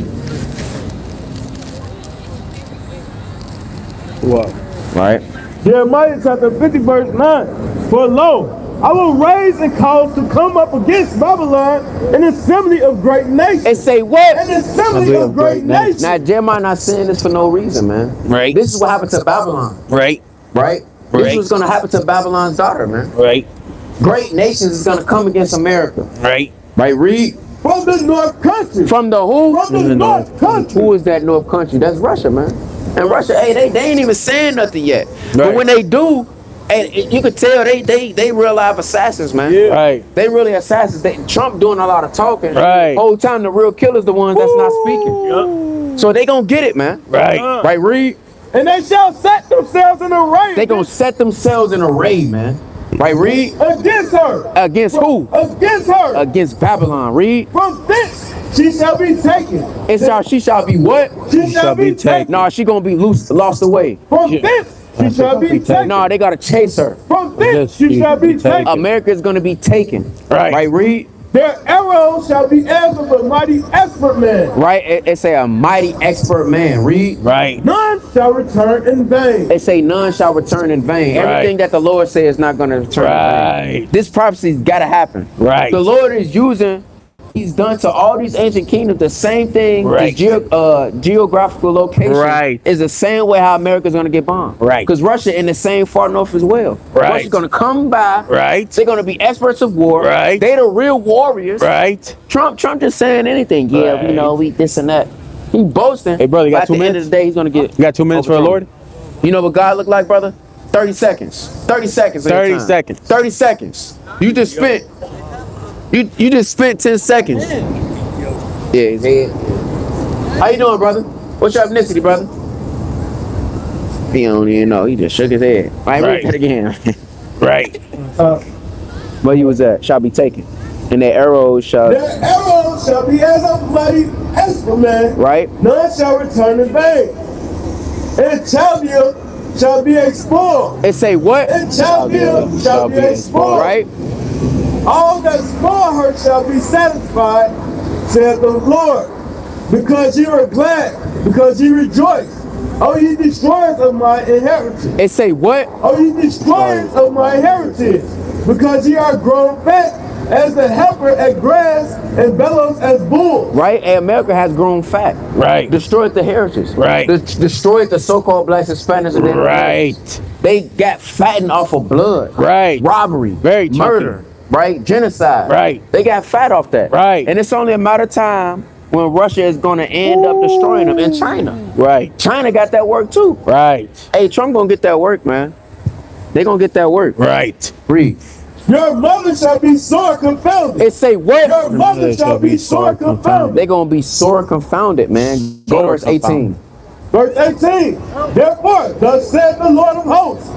What? right? Jeremiah chapter 50, verse 9. For lo, I will raise and cause to come up against Babylon an assembly of great nations. And say what? An assembly of great nations. Now Jeremiah not saying this for no reason, man. Right. This is what happened to Babylon. Right. Right? This Right. was gonna happen to Babylon's daughter, man. Right. Great nations is gonna come against America. Right. Right, read. From the North Country. From the who? From the North Country. Who is that North Country? That's Russia, man. And Russia, hey, they ain't even saying nothing yet. But Right. when they do, and you could tell they real life assassins, man. Yeah. Right. They really assassins. Trump doing a lot of talking. Right. Whole time the real killers the ones that's not speaking. So they gonna get it, man. Right. Right, read. And they shall set themselves in array They gonna set themselves in array, man. Right, read. against her. Against who? Against her. Against Babylon. Read. From thence she shall be taken. She shall be what? She shall be taken. Nah, she gonna be lost away. From thence she shall be taken. Nah, they gotta chase her. From thence she shall be taken. America is gonna be taken. Right. Right, read. Their arrows shall be as of a mighty expert man. Right, it say a mighty expert man. Read. Right. None shall return in vain. They say none shall return in vain. Right. Everything that the Lord says is not gonna return in vain. Right. This prophecy's gotta happen. Right. The Lord is using. He's done to all these ancient kingdoms the same thing. Right. The geographical location Right. is the same way how America's gonna get bombed. Right. Because Russia in the same far north as well. Right. Russia's gonna come by. Right. They're gonna be experts of war. Right. They the real warriors. Right. Trump just saying anything. Yeah, Right. you know, we this and that. He boasting. Hey, brother, you got but 2 at the end minutes? of the day, he's gonna get. You got 2 minutes for the overthrown. Lord? You know what God look like, brother? 30 seconds. 30 seconds. of your 30 time. seconds. 30 seconds. You just spent. You just spent 10 seconds. Yeah, his head. How you doing, brother? What's your ethnicity, brother? He don't even know. He just shook his head. All right, read Right. that again. Right. Where you was at? Shall be taken. And their arrows shall. Their arrows shall be as a mighty expert man. Right? None shall return in vain. And Chaldea shall be explored. It say what? And Chaldea shall be explored. Right? All that spoil her shall be satisfied, saith the Lord, because you are glad, because you rejoice. O ye destroyers of my inheritance. It say what? O ye destroyers of my heritage, because ye are grown fat as the heifer at grass and bellows as bulls. Right? And America has grown fat. Right. Destroyed the heritage. Right. Destroyed the so-called blacks and Spanish. And Right. They got fattened off of blood. Right. Robbery. Very chunky. murder. Right? Genocide. Right. They got fat off that. Right. And it's only a matter of time when Russia is going to end up destroying them. And China. Right. China got that work too. Right. Hey, Trump gonna get that work, man. They gonna get that work. Right. Read. Your mother shall be sore confounded. It say what? Your mother shall be sore confounded. They gonna be sore confounded, man. Go verse 18. Verse 18. Therefore, thus saith the Lord of hosts,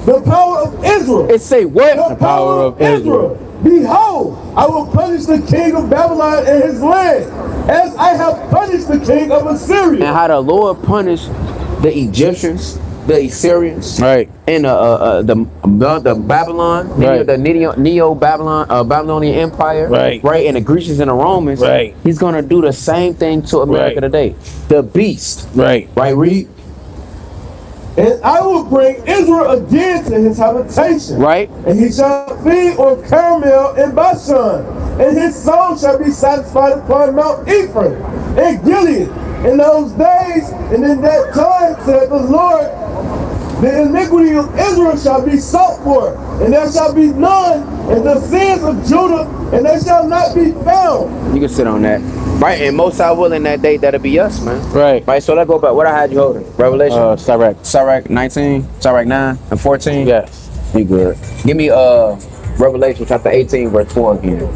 the power of Israel. It say what? The power of Israel. Behold, I will punish the king of Babylon and his land, as I have punished the king of Assyria. And how the Lord punished the Egyptians, the Assyrians, Right. and the Babylon, Right. the Neo Babylon, Babylonian Empire, Right. right, and the Grecians and the Romans. Right. He's gonna do the same thing to America Right. today. The beast, Right. right? Read, And I will bring Israel again to his habitation. right? And he shall feed on Carmel and Bashan. And his soul shall be satisfied upon Mount Ephraim and Gilead. In those days and in that time, said the Lord, the iniquity of Israel shall be sought for, and there shall be none, and the sins of Judah, and they shall not be found. You can sit on that, right? And most I will in that day, that'll be us, man. Right. Right. So let's go back. What I had you holding? Revelation. Sirach. Sirach 19, Sirach 9, and 14. Yes. You good. Give me Revelation chapter 18, verse 4 again.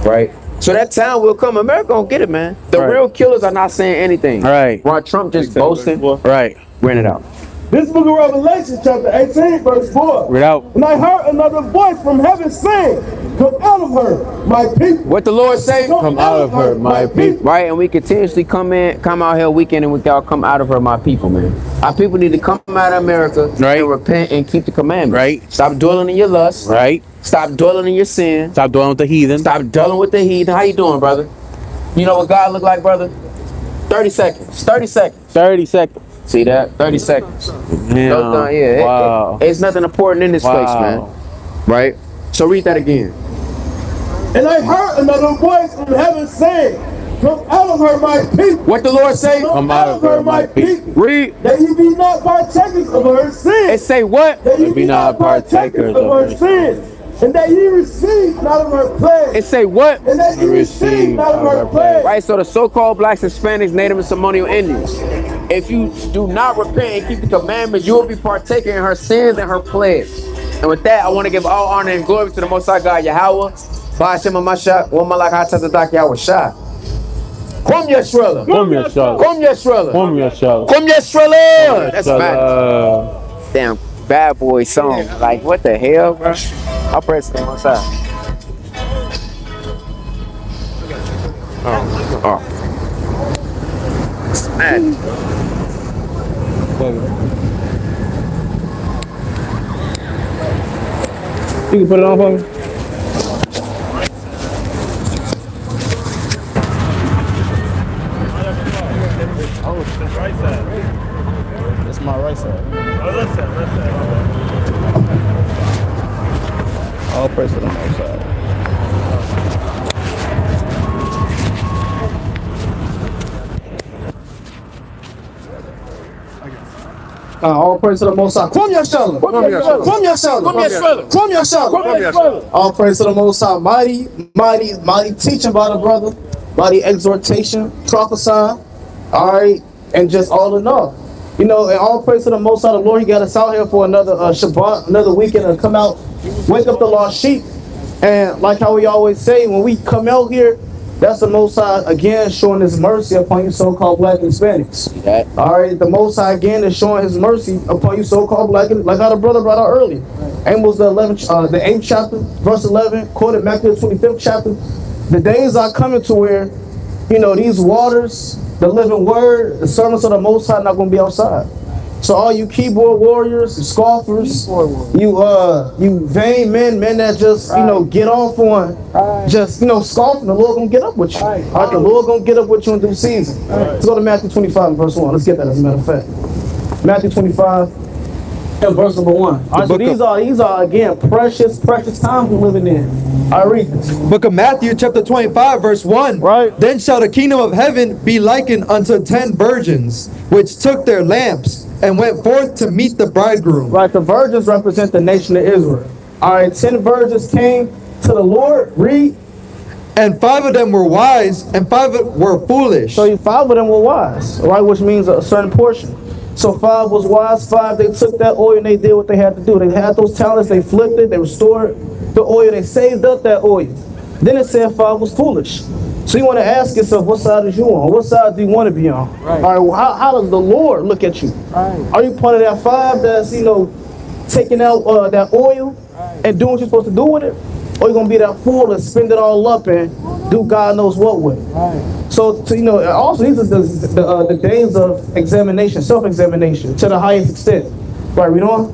Right? So that time will come. America gonna get it, man. The Right. real killers are not saying anything. Right. Ron Trump just boasting. Right. Ran it out. This book of Revelation, chapter 18, verse 4. Read out. And I heard another voice from heaven saying, come out of her, my people. What the Lord say? Come out of her, my people. Right, and we continuously come out here weekend and we all come out of her, my people, man. Our people need to come out of America Right. and repent and keep the commandments. Right. Stop dwelling in your lust. Right. Stop dwelling in your sin. Stop dwelling with the heathen. Stop dwelling with the heathen. How you doing, brother? You know what God look like, brother? 30 seconds. 30 seconds. 30 seconds. See that? 30 seconds. Yeah. Those done, yeah. Wow. It's nothing important in this place, man. Wow. Right? So read that again. And I heard another voice from heaven saying, Come out of her, my people. What the Lord say? Come out of her, my people. Read. That you be not partakers of her It sins. say what? That you be not partakers of her sins. And that you receive not of her It plagues. say what? And that you receive not of her plagues. Right, so the so-called blacks, Hispanics, Native and Ceremonial Indians, if you do not repent and keep the commandments, you will be partaking in her sins and her plagues. And with that, I want to give all honor and glory to the Most High God, Yahweh, Ba'ashem HaMashiach, wa Malach HaTzadak Yahweh Shah. Kom Yisrael. Come here, Charlotte. Kom Yisrael. Come here, Charlotte. Kom Yisrael. That's bad. Uh, Damn bad boy song. Like, what the hell, bro? I'll press the Most High. Oh. It's mad. you can put it on for me. That's my right side. All praise to the Most High. All praise to the Most High. Come Yashala. Come Yashala. Come Yashala. Come Yashala. All praise to the Most High. Mighty teaching by the brother. Mighty exhortation, prophesying. All right, and just all in all. You know, and all praise to the Most High. The Lord, He got us out here for another Shabbat, another weekend to come out, wake up the lost sheep. And like how we always say, when we come out here, that's the Most High again showing His mercy upon you so-called black and Hispanics. That. All right, the Most High again is showing His mercy upon you so-called black and, like how the brother brought out earlier. Amos the 8th chapter, verse 11, quoted Matthew the 25th chapter. The days are coming to where, you know, these waters, the living word, the servants of the Most High, not going to be outside. So all you keyboard warriors, scoffers, you vain men that just, you know, get off on just, you know, scoffing, the Lord gonna get up with you. All right, the Lord gonna get up with you in due season. Let's go to Matthew 25 verse 1. Let's get that as a matter of fact. Matthew 25 and verse number 1. All right, so these are again precious times we're living in. I read this. Book of Matthew chapter 25 verse 1. Right. Then shall the kingdom of heaven be likened unto 10 virgins, which took their lamps and went forth to meet the bridegroom. Right, the virgins represent the nation of Israel. All right, 10 virgins came to the Lord. Read. And 5 of them were wise, and 5 were foolish. So 5 of them were wise, right, which means a certain portion. So 5 was wise, 5 they took that oil and they did what they had to do. They had those talents, they flipped it, they restored the oil, they saved up that oil. Then it said 5 was foolish. So you want to ask yourself, what side is you on? What side do you want to be on? Right. All right, well, how does the Lord look at you? Right. Are you part of that 5 that's, you know, taking out that oil and doing what you're supposed to do with it? Or you going to be that fool and spend it all up and do God knows what with it? Right. So, you know, also these are the days of examination, self-examination to the highest extent. Right, read on.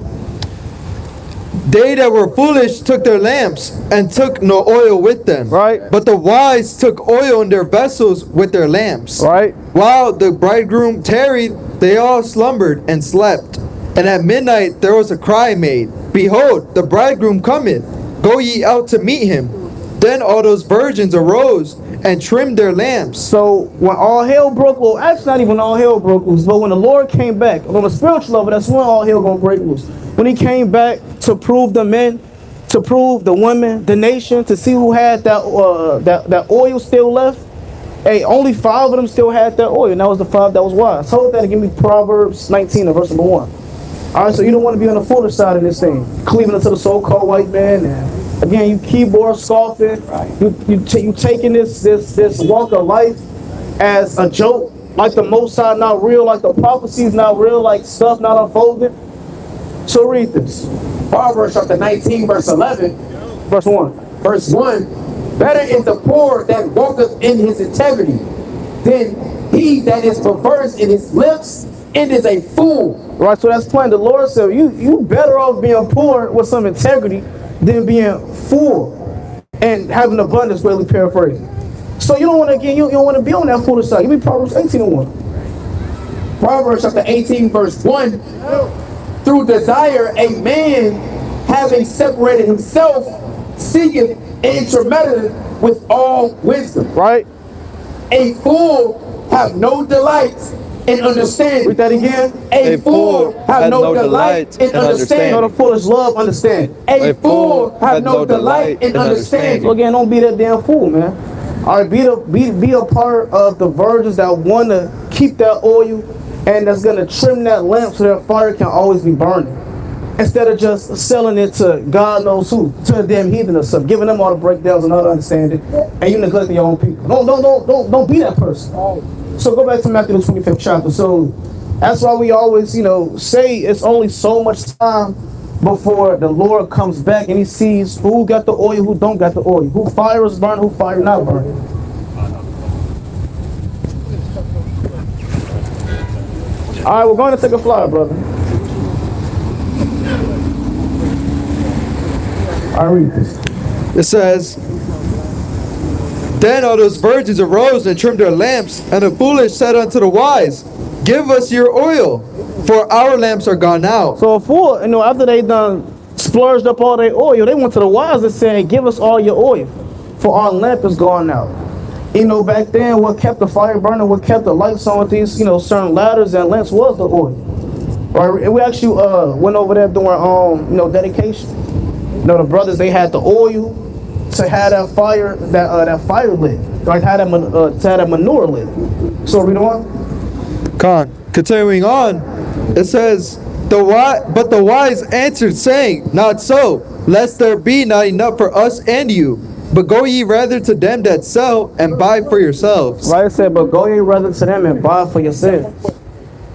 They that were foolish took their lamps and took no oil with them. Right. But the wise took oil in their vessels with their lamps. Right. While the bridegroom tarried, they all slumbered and slept. And at midnight there was a cry made, Behold, the bridegroom cometh, go ye out to meet him. Then all those virgins arose and trimmed their lamps. So when all hell broke loose, actually not even all hell broke loose, but when the Lord came back, on a spiritual level, that's when all hell gonna break loose. When He came back to prove the men, to prove the women, the nation, to see who had that oil still left. Hey, only 5 of them still had that oil, and that was the 5 that was wise. Hold that and give me Proverbs 19 and verse number 1. All right, so you don't want to be on the foolish side of this thing, cleaving to the so-called white man, and again, you keyboard scoffing, you taking this walk of life as a joke, like the Most High not real, like the prophecies not real, like stuff not unfolding. So read this. Proverbs chapter 19, verse 11. Verse 1. Verse 1. Better is the poor that walketh in his integrity than he that is perverse in his lips and is a fool. Right, so that's plain. The Lord said, you better off being poor with some integrity than being full and having abundance, greatly paraphrasing. So you don't want to again, you don't want to be on that foolish side. Give me Proverbs 18 and 1. Proverbs chapter 18, verse 1. Through desire, a man having separated himself, seeketh and intermeddleth with all wisdom. Right? A fool have no delight in understanding. Read that again. A fool have no delight in No, understanding. the foolish love understand. A fool have no delight in So understanding. again, don't be that damn fool, man. All right, be a part of the virgins that want to keep that oil and that's gonna trim that lamp so that fire can always be burning. Instead of just selling it to God knows who, to a damn heathen or something, giving them all the breakdowns and all the understanding, and you neglecting your own people. Don't be that person. So go back to Matthew the 25th chapter. So that's why we always, say it's only so much time before the Lord comes back and he sees who got the oil, who don't got the oil, who fire is burning, who fire not burning. All right, we're going to take a fly, brother. I read this. It says, Then all those virgins arose and trimmed their lamps, and the foolish said unto the wise, Give us your oil, for our lamps are gone out. So a fool, after they done splurged up all their oil, they went to the wise and said, give us all your oil, for our lamp is gone out. Back then, what kept the fire burning, what kept the lights on with these, certain ladders and lamps was the oil. Right? And we actually went over there during, dedication. The brothers, they had the oil to have that fire, that fire lit, right? Had to have that manure lit. So read on. Continuing on, it says, But the wise answered, saying, Not so, lest there be not enough for us and you. But go ye rather to them that sell, and buy for yourselves. Right, it said, but go ye rather to them and buy for yourselves.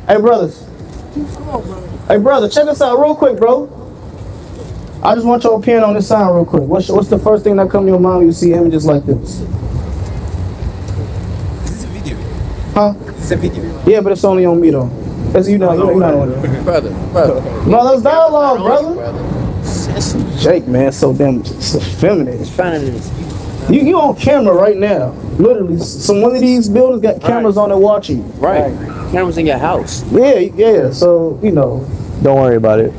Hey, brothers. Hey, brother, check this out real quick, bro. I just want your opinion on this sign real quick. What's the first thing that come to your mind when you see images like this? It's a video. Huh? It's a video. Yeah, but it's only on me, though. Because you're not on it. Brother. Brother's dialogue, brother. Jake, man, so damn effeminate. You on camera right now. Literally, one of these buildings got cameras on it watching you. Right. Cameras in your house. Yeah. So Don't worry about it.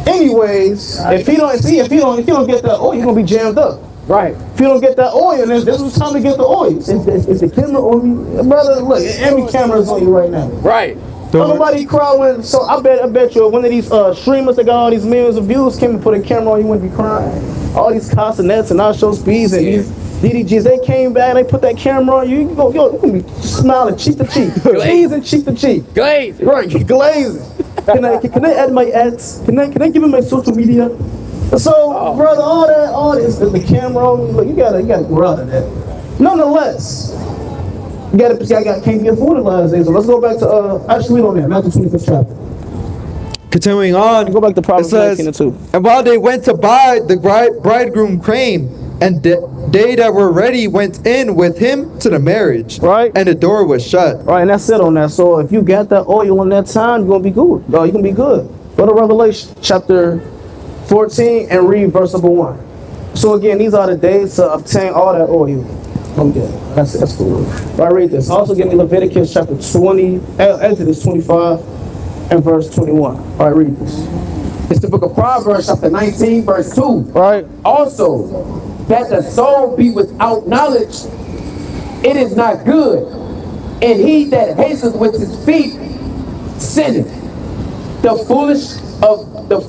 Anyways, if you don't get that oil, you're gonna be jammed up. Right. If you don't get that oil, then this was time to get the oil. Is the camera on me, brother? Look, every camera is on you right now. Right. Don't nobody cry when. So I bet you one of these streamers that got all these millions of views came and put a camera on you, wouldn't be crying. All these Castanets and Show Speeds and these DDGs, they came back and they put that camera on you. You gonna be smiling cheek to cheek, glazing cheek to cheek. Glaze. Right, glazing. Can I add my ads? Can I give him my social media? So, brother, all this, the camera on, look, you gotta grow out of that. Nonetheless, can't get fooled in the last days. So let's go back to actually we don't have Matthew 25th chapter. Continuing on, Go back to Proverbs it says, 19 and 2. And while they went to buy, the bridegroom came, and they that were ready went in with him to the marriage. Right. And the door was shut. Right, and that's it on that. So if you got that oil in that time, you're gonna be good. You're gonna be good. Go to Revelation chapter 14 and read verse number 1. So again, these are the days to obtain all that oil. Okay, that's cool. Right, read this. Also give me Leviticus chapter 20, Exodus 25 and verse 21. All right, read this. It's the book of Proverbs, chapter 19, verse 2. Right. Also, that the soul be without knowledge, it is not good. And he that hasteth with his feet sinneth. The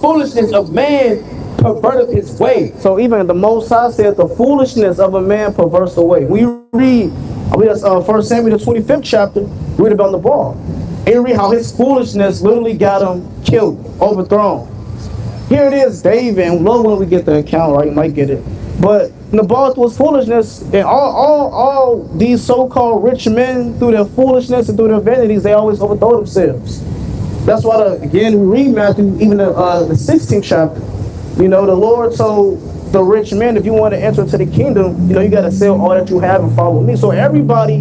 foolishness of man perverteth his way. So even the Most High said the foolishness of a man perverts the way. We read, that's 1 Samuel the 25th chapter, read about the ball. And you read how his foolishness literally got him killed, overthrown. Here it is, David, and love when we get the account, right? You might get it. But Nabal was foolishness, and all these so-called rich men, through their foolishness and through their vanities, they always overthrow themselves. That's why, again, we read Matthew, even the 16th chapter. The Lord told the rich men, if you want to enter into the kingdom, you got to sell all that you have and follow me. So everybody,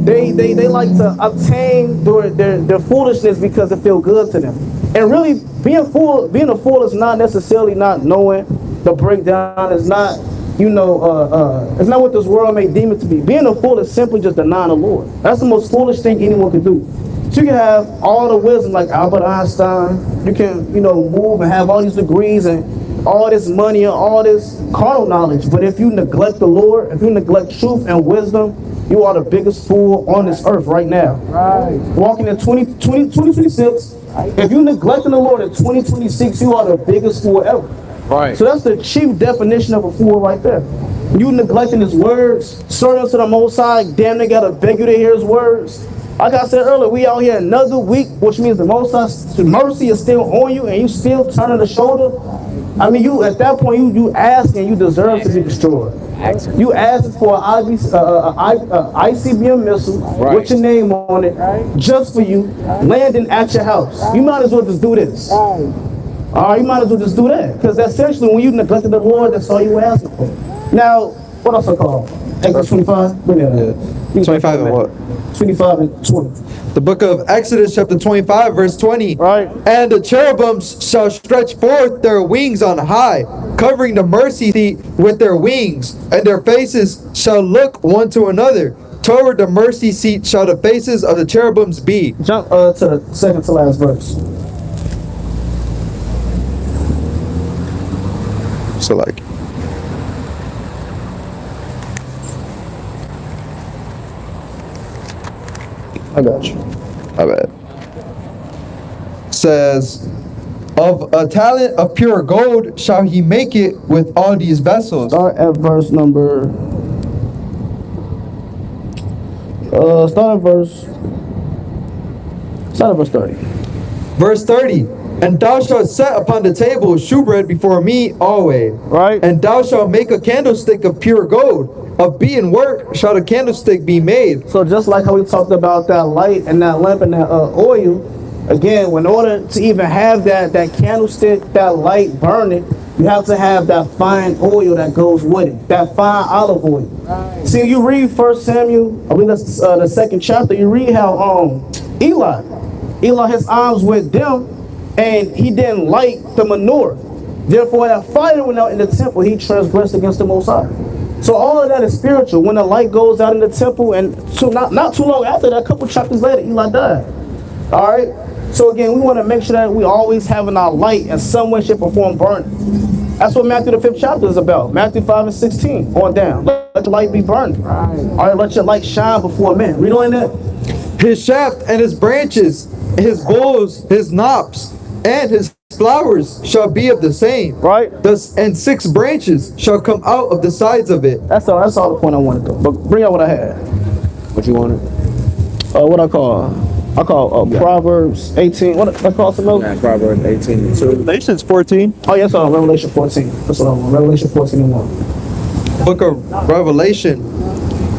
they like to obtain their foolishness because it feels good to them. And really, being a fool is not necessarily not knowing the breakdown. Is not, it's not what this world may deem it to be. Being a fool is simply just denying the Lord. That's the most foolish thing anyone can do. So you can have all the wisdom like Albert Einstein. You can, move and have all these degrees and all this money and all this carnal knowledge. But if you neglect the Lord, if you neglect truth and wisdom You are the biggest fool on this earth right now. Right. Walking in 2026. If you neglecting the Lord in 2026, you are the biggest fool ever. Right. So that's the chief definition of a fool right there. You neglecting his words, serving to the Most High, damn they gotta beg you to hear his words. Like I said earlier, we out here another week, which means the Most High's mercy is still on you and you still turning the shoulder. I mean, you at that point, you ask and you deserve to be destroyed. You asked for an ICBM missile with your name on it, just for you, landing at your house. You might as well just do this. All right, you might as well just do that. Because essentially, when you neglected the Lord, that's all you were asking for. Now, what else I call? Exodus 25? Bring that up. 25 and what? 25 and 20. The book of Exodus chapter 25 verse 20. Right. And the cherubims shall stretch forth their wings on high, covering the mercy seat with their wings, and their faces shall look one to another. Toward the mercy seat shall the faces of the cherubims be. Jump to the second to last verse. So like, I got you. my bad. Says, of a talent of pure gold shall he make it with all these vessels. Start at verse number. Start at verse 30. Verse 30. And thou shalt set upon the table shewbread before me always. Right. And thou shalt make a candlestick of pure gold. Of being work shall the candlestick be made. So just like how we talked about that light and that lamp and that oil, again, in order to even have that candlestick, that light burning, you have to have that fine oil that goes with it, that fine olive oil. Right. See, you read 1 Samuel, I believe that's the second chapter, you read how Eli, his arms went dim, and he didn't light the menorah. Therefore, that fire went out in the temple, he transgressed against the Most High. So all of that is spiritual. When the light goes out in the temple, and so not too long after that, a couple chapters later, Eli died. All right. So again, we want to make sure that we always having our light in some way, shape, or form burning. That's what Matthew the 5th chapter is about. Matthew 5 and 16 on down. Let the light be burning. Right. All right. Let your light shine before men. Read on that. His shaft and his branches, his boughs, his knops, and his flowers shall be of the same. Right. Thus, and 6 branches shall come out of the sides of it. That's all the point I wanted to. But bring out what I had. What you wanted? What I call Proverbs 18. What I call some else? Yeah, Proverbs 18 and 2. Galatians 14. Oh yes, Revelation 14. That's what I want. Revelation 14 and 1. Book of Revelation,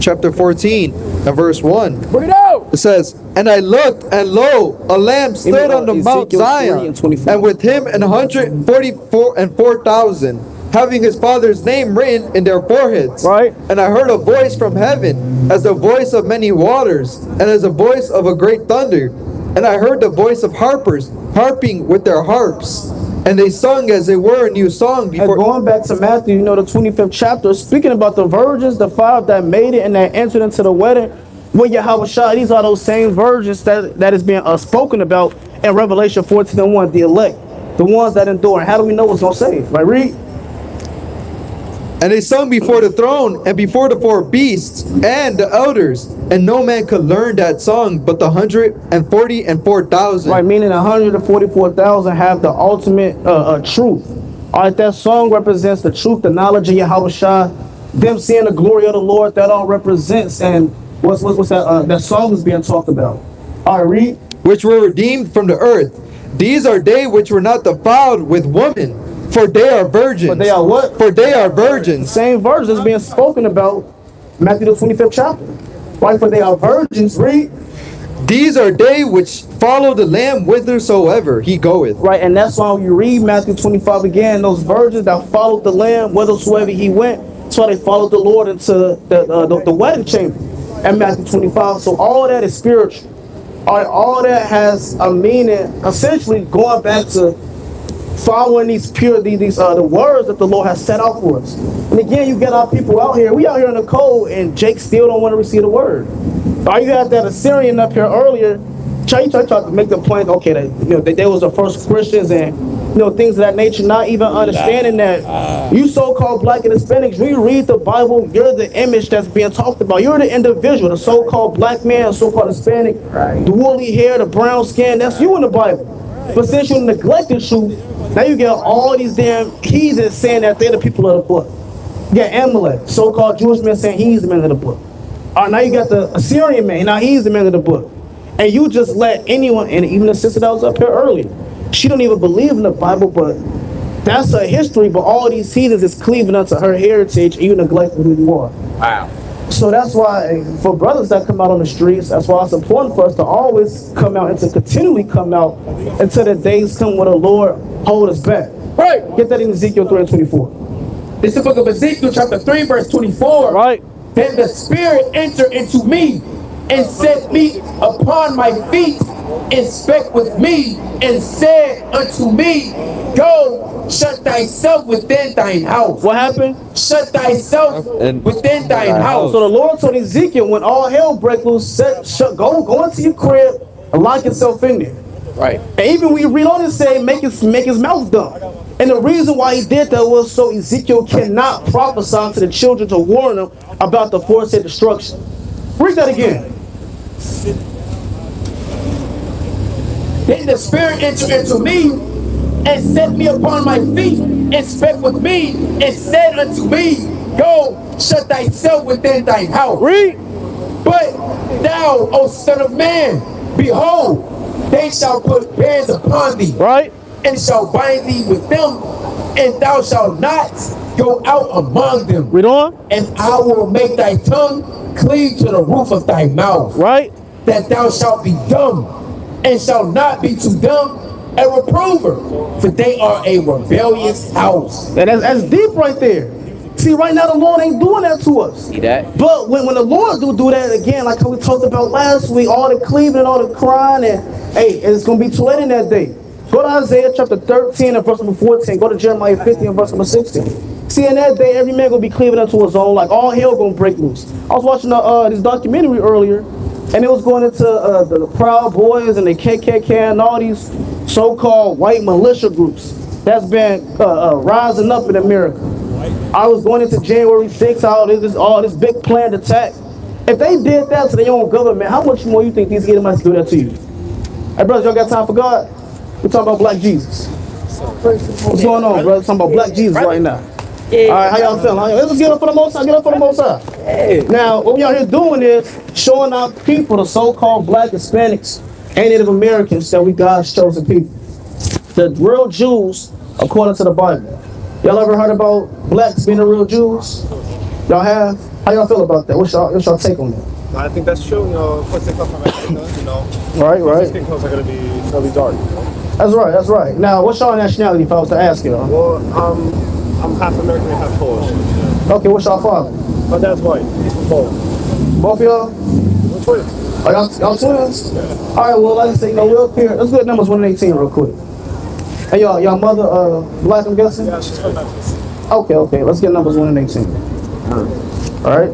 chapter 14, and verse 1. Bring it out. It says, and I looked, and lo, a lamb stood on the Mount Ezekiel 3 Zion, and 24. and with him 144,000, having his father's name written in their foreheads. Right. And I heard a voice from heaven, as the voice of many waters, and as the voice of a great thunder. And I heard the voice of harpers, harping with their harps. And they sung as they were a new song before. And going back to Matthew, the 25th chapter, speaking about the virgins, the 5 that made it and that entered into the wedding with Yahweh Shai, these are those same virgins that is being spoken about in Revelation 14 and 1, the elect, the ones that endure. And how do we know what's going to save? Right, read. And they sung before the throne and before the 4 beasts and the elders, and no man could learn that song but the 144,000. Right, meaning 144,000 have the ultimate truth. All right, that song represents the truth, the knowledge of Yahweh Shai, them seeing the glory of the Lord. That all represents, and what's that? That song is being talked about. All right, read. Which were redeemed from the earth. These are they which were not defiled with woman, for they are virgins. But they are what? For they are The virgins. same virgins is being spoken about, Matthew the 25th chapter. Right, for they are virgins. Read. These are they which follow the Lamb whithersoever he goeth. Right, and that's why when you read Matthew 25 again, those virgins that followed the Lamb whithersoever he went, that's why they followed the Lord into the wedding chamber at Matthew 25. So all that is spiritual. All that has a meaning, essentially going back to following the words that the Lord has set out for us. And again, you get our people out here. We out here in the cold, and Jake still don't want to receive the word. Or you had that Assyrian up here earlier. Tried to make the point, okay, that they was the first Christians, and things of that nature, not even understanding that you so-called black and Hispanics, when you read the Bible, you're the image that's being talked about. You're the individual, the so-called black man, so-called Hispanic, the woolly hair, the brown skin, that's you in the Bible. But since you neglect the truth, now you get all these damn heathens saying that they're the people of the book. You got Amalek, so-called Jewish man, saying he's the man of the book. All right, now you got the Assyrian man, now he's the man of the book. And you just let anyone, and even the sister that was up here earlier, she don't even believe in the Bible, but that's her history, but all these heathens is cleaving unto her heritage, and you neglecting who you are. Wow. So that's why, for brothers that come out on the streets, that's why it's important for us to always come out and to continually come out until the days come when the Lord hold us back. Right. Get that in Ezekiel 3:24. This is the book of Ezekiel, chapter 3, verse 24. Right. Then the Spirit entered into me and set me upon my feet, and spake with me, and said unto me, Go, shut thyself within thine house. What happened? Shut thyself within thine house. So the Lord told Ezekiel, when all hell break loose, go into your crib and lock yourself in there. Right. And even we read on and say, make his mouth dumb. And the reason why he did that was so Ezekiel cannot prophesy to the children to warn them about the foresaid destruction. Read that again. Then the Spirit entered into me and set me upon my feet, and spake with me, and said unto me, Go, shut thyself within thine house. Read. But thou, O son of man, behold, they shall put bands upon thee, Right. and shall bind thee with them, and thou shalt not go out among them. Read on. And I will make thy tongue cleave to the roof of thy mouth, Right. that thou shalt be dumb, and shalt not be too dumb a reprover, for they are a rebellious house. And that's deep right there. See, right now the Lord ain't doing that to us. See that? But when the Lord do that again, like how we talked about last week, all the cleaving and all the crying, and hey, it's gonna be too late in that day. Go to Isaiah chapter 13 and verse number 14. Go to Jeremiah 50 and verse number 16. See, in that day, every man gonna be cleaving unto his own, like all hell gonna break loose. I was watching this documentary earlier, and it was going into the Proud Boys and the KKK and all these so-called white militia groups that's been rising up in America. I was going into January 6th, all this big planned attack. If they did that to their own government, how much more you think these Edomites do that to you? Hey, brothers, y'all got time for God? We're talking about black Jesus. What's going on, brother? Talking about black Jesus right now. All right, how y'all feeling? Let's get up for the Most High. Get up for the Most High. Now, what we out here doing is showing our people, the so-called black Hispanics and Native Americans, that we God's chosen people. The real Jews, according to the Bible. Y'all ever heard about blacks being the real Jews? Y'all have? How y'all feel about that? What's y'all take on that? I think that's true, of course they come from Africa, Right. skin tones are going to be fairly dark, That's right. Now, what's y'all nationality if I was to ask y'all? Well, I'm half American and half Polish. Okay, what's y'all father? My dad's white, he's from Poland. Both of y'all? We're twins. Are y'all twins? All right, well, like I say, we're up here. Let's get numbers 1 and 18 real quick. Hey, y'all mother, black, I'm guessing? Yeah, she's from Memphis. Okay, let's get numbers 1 and 18. All right?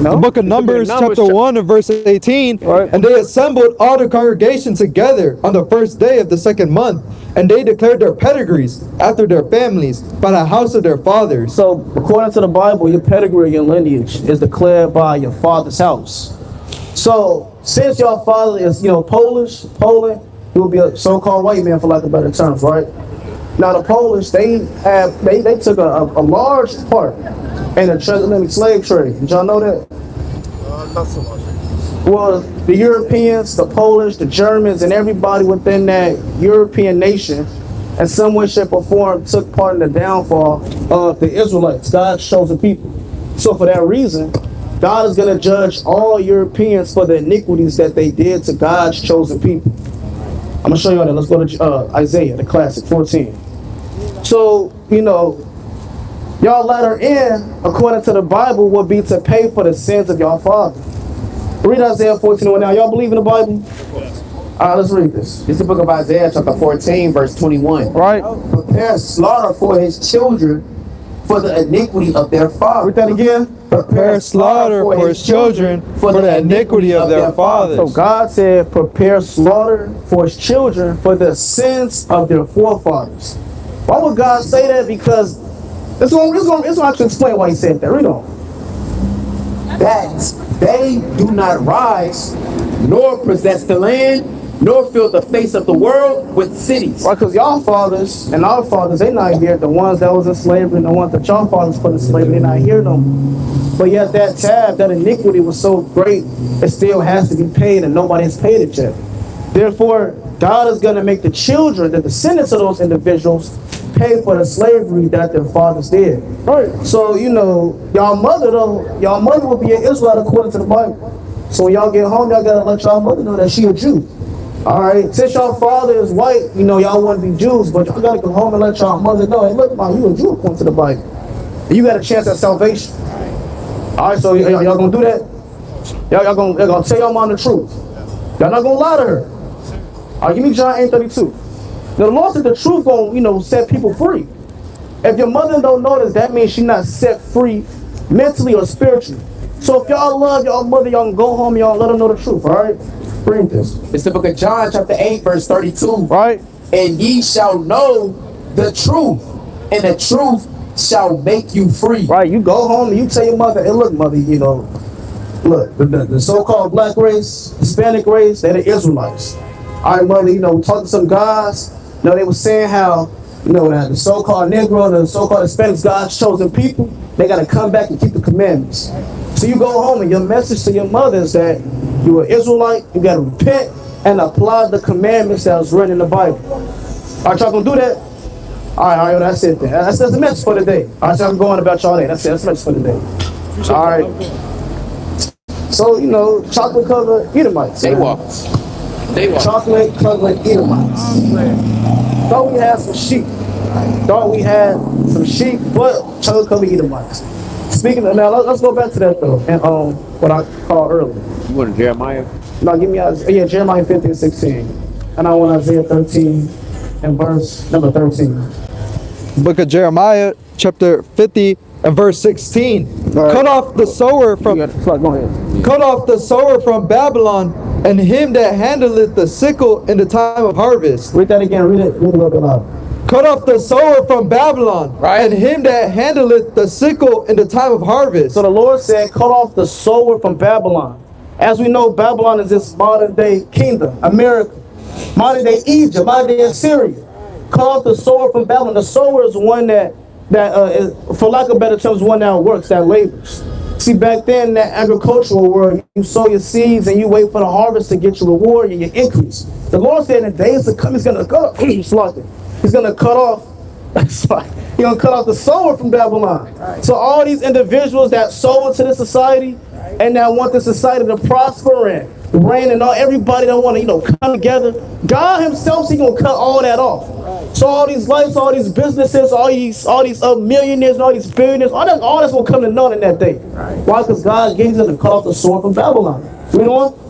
No? The book of Numbers, chapter 1 and verse 18. Right. And they assembled all the congregation together on the first day of the second month, and they declared their pedigrees after their families by the house of their fathers. So, according to the Bible, your pedigree, your lineage is declared by your father's house. So, since your father is, Poland, he would be a so-called white man, for lack of better terms, right? Now, the Polish, they took a large part in the transatlantic slave trade. Did y'all know that? Not so much. Well, the Europeans, the Polish, the Germans, and everybody within that European nation, in some way, shape, or form, took part in the downfall of the Israelites, God's chosen people. So for that reason, God is going to judge all Europeans for the iniquities that they did to God's chosen people. I'm going to show you all that. Let's go to Isaiah, the classic, 14. So, y'all letter in, according to the Bible, would be to pay for the sins of y'all father. Read Isaiah 14 now. Y'all believe in the Bible? Yes. All right, let's read this. This is the book of Isaiah, chapter 14, verse 21. Right. Prepare slaughter for his children for the iniquity of their Read fathers. that again. Prepare slaughter for his children for the iniquity of their So fathers. God said, prepare slaughter for his children for the sins of their forefathers. Why would God say that? Because it's going to actually explain why he said that. Read on. That they do not rise, nor possess the land, nor fill the face of the world with cities. Right, because y'all fathers and our fathers, they not here. The ones that was in slavery and the ones that y'all fathers put in slavery, they not here no more. But yet that tab, that iniquity was so great, it still has to be paid and nobody has paid it yet. Therefore, God is going to make the children, the descendants of those individuals, pay for the slavery that their fathers did. Right. So, you know, y'all mother will be an Israelite according to the Bible. So when y'all get home, y'all got to let y'all mother know that she a Jew. Alright, since y'all father is white, you know, y'all want to be Jews, but y'all got to go home and let y'all mother know, hey, look, Mom, you a Jew according to the Bible. And you got a chance at salvation. Alright, so y'all going to do that? Y'all going to tell y'all mom the truth. Y'all not going to lie to her. Alright, give me John 8:32. Now, the Lord said the truth going to, you know, set people free. If your mother don't notice, that means she's not set free mentally or spiritually. So if y'all love y'all mother, y'all can go home, y'all let her know the truth, alright? Read this. It's the book of John, chapter 8, verse 32. Right? And ye shall know the truth, and the truth shall make you free. Right, you go home and you tell your mother, hey, look, mother, you know, look, the so-called black race, Hispanic race, they're the Israelites. All right, mother, you know, we talked to some guys. You know, they were saying how, you know, that the so-called Negro, the so-called Hispanics, God's chosen people, they got to come back and keep the commandments. So you go home and your message to your mother is that you're an Israelite, you got to repent and apply the commandments that was written in the Bible. All right, y'all going to do that? All right, that's it then. That's the message for the day. All right, so I'm going about y'all day. That's it. That's the message for the day. All right. So, you know, chocolate covered Edomites. They walk. Chocolate covered Edomites. Thought we had some sheep. But chocolate covered Edomites. Speaking of, now let's go back to that though, and what I called earlier. You want Jeremiah? No, give me Jeremiah 15:16, and I want Isaiah 13 and verse number 13. Book of Jeremiah, chapter 50 and verse 16. Right. Cut off the sower from Go ahead. cut off the sower from Babylon, and him that handleth the sickle in the time of harvest. Read that again. Read it a little bit louder. Cut off the sower from Babylon, and him that handleth the sickle in the time of harvest. So the Lord said, cut off the sower from Babylon. As we know, Babylon is this modern day kingdom, America, modern day Egypt, modern day Assyria. Cut off the sower from Babylon. The sower is one that is, for lack of better terms, one that works, that labors. See, back then in that agricultural world, you sow your seeds and you wait for the harvest to get your reward and your increase. The Lord said in the days to come, He's going to cut He's going to cut off. He's going to cut off the sower from Babylon. So all these individuals that sow into this society and that want this society to prosper and reign and all, everybody that want to, you know, come together, God Himself, He's going to cut all that off. So all these lights, all these businesses, all these millionaires, and all these billionaires, all that's going to come to none in that day. Why? Because God gave them to cut off the sword from Babylon. Read on.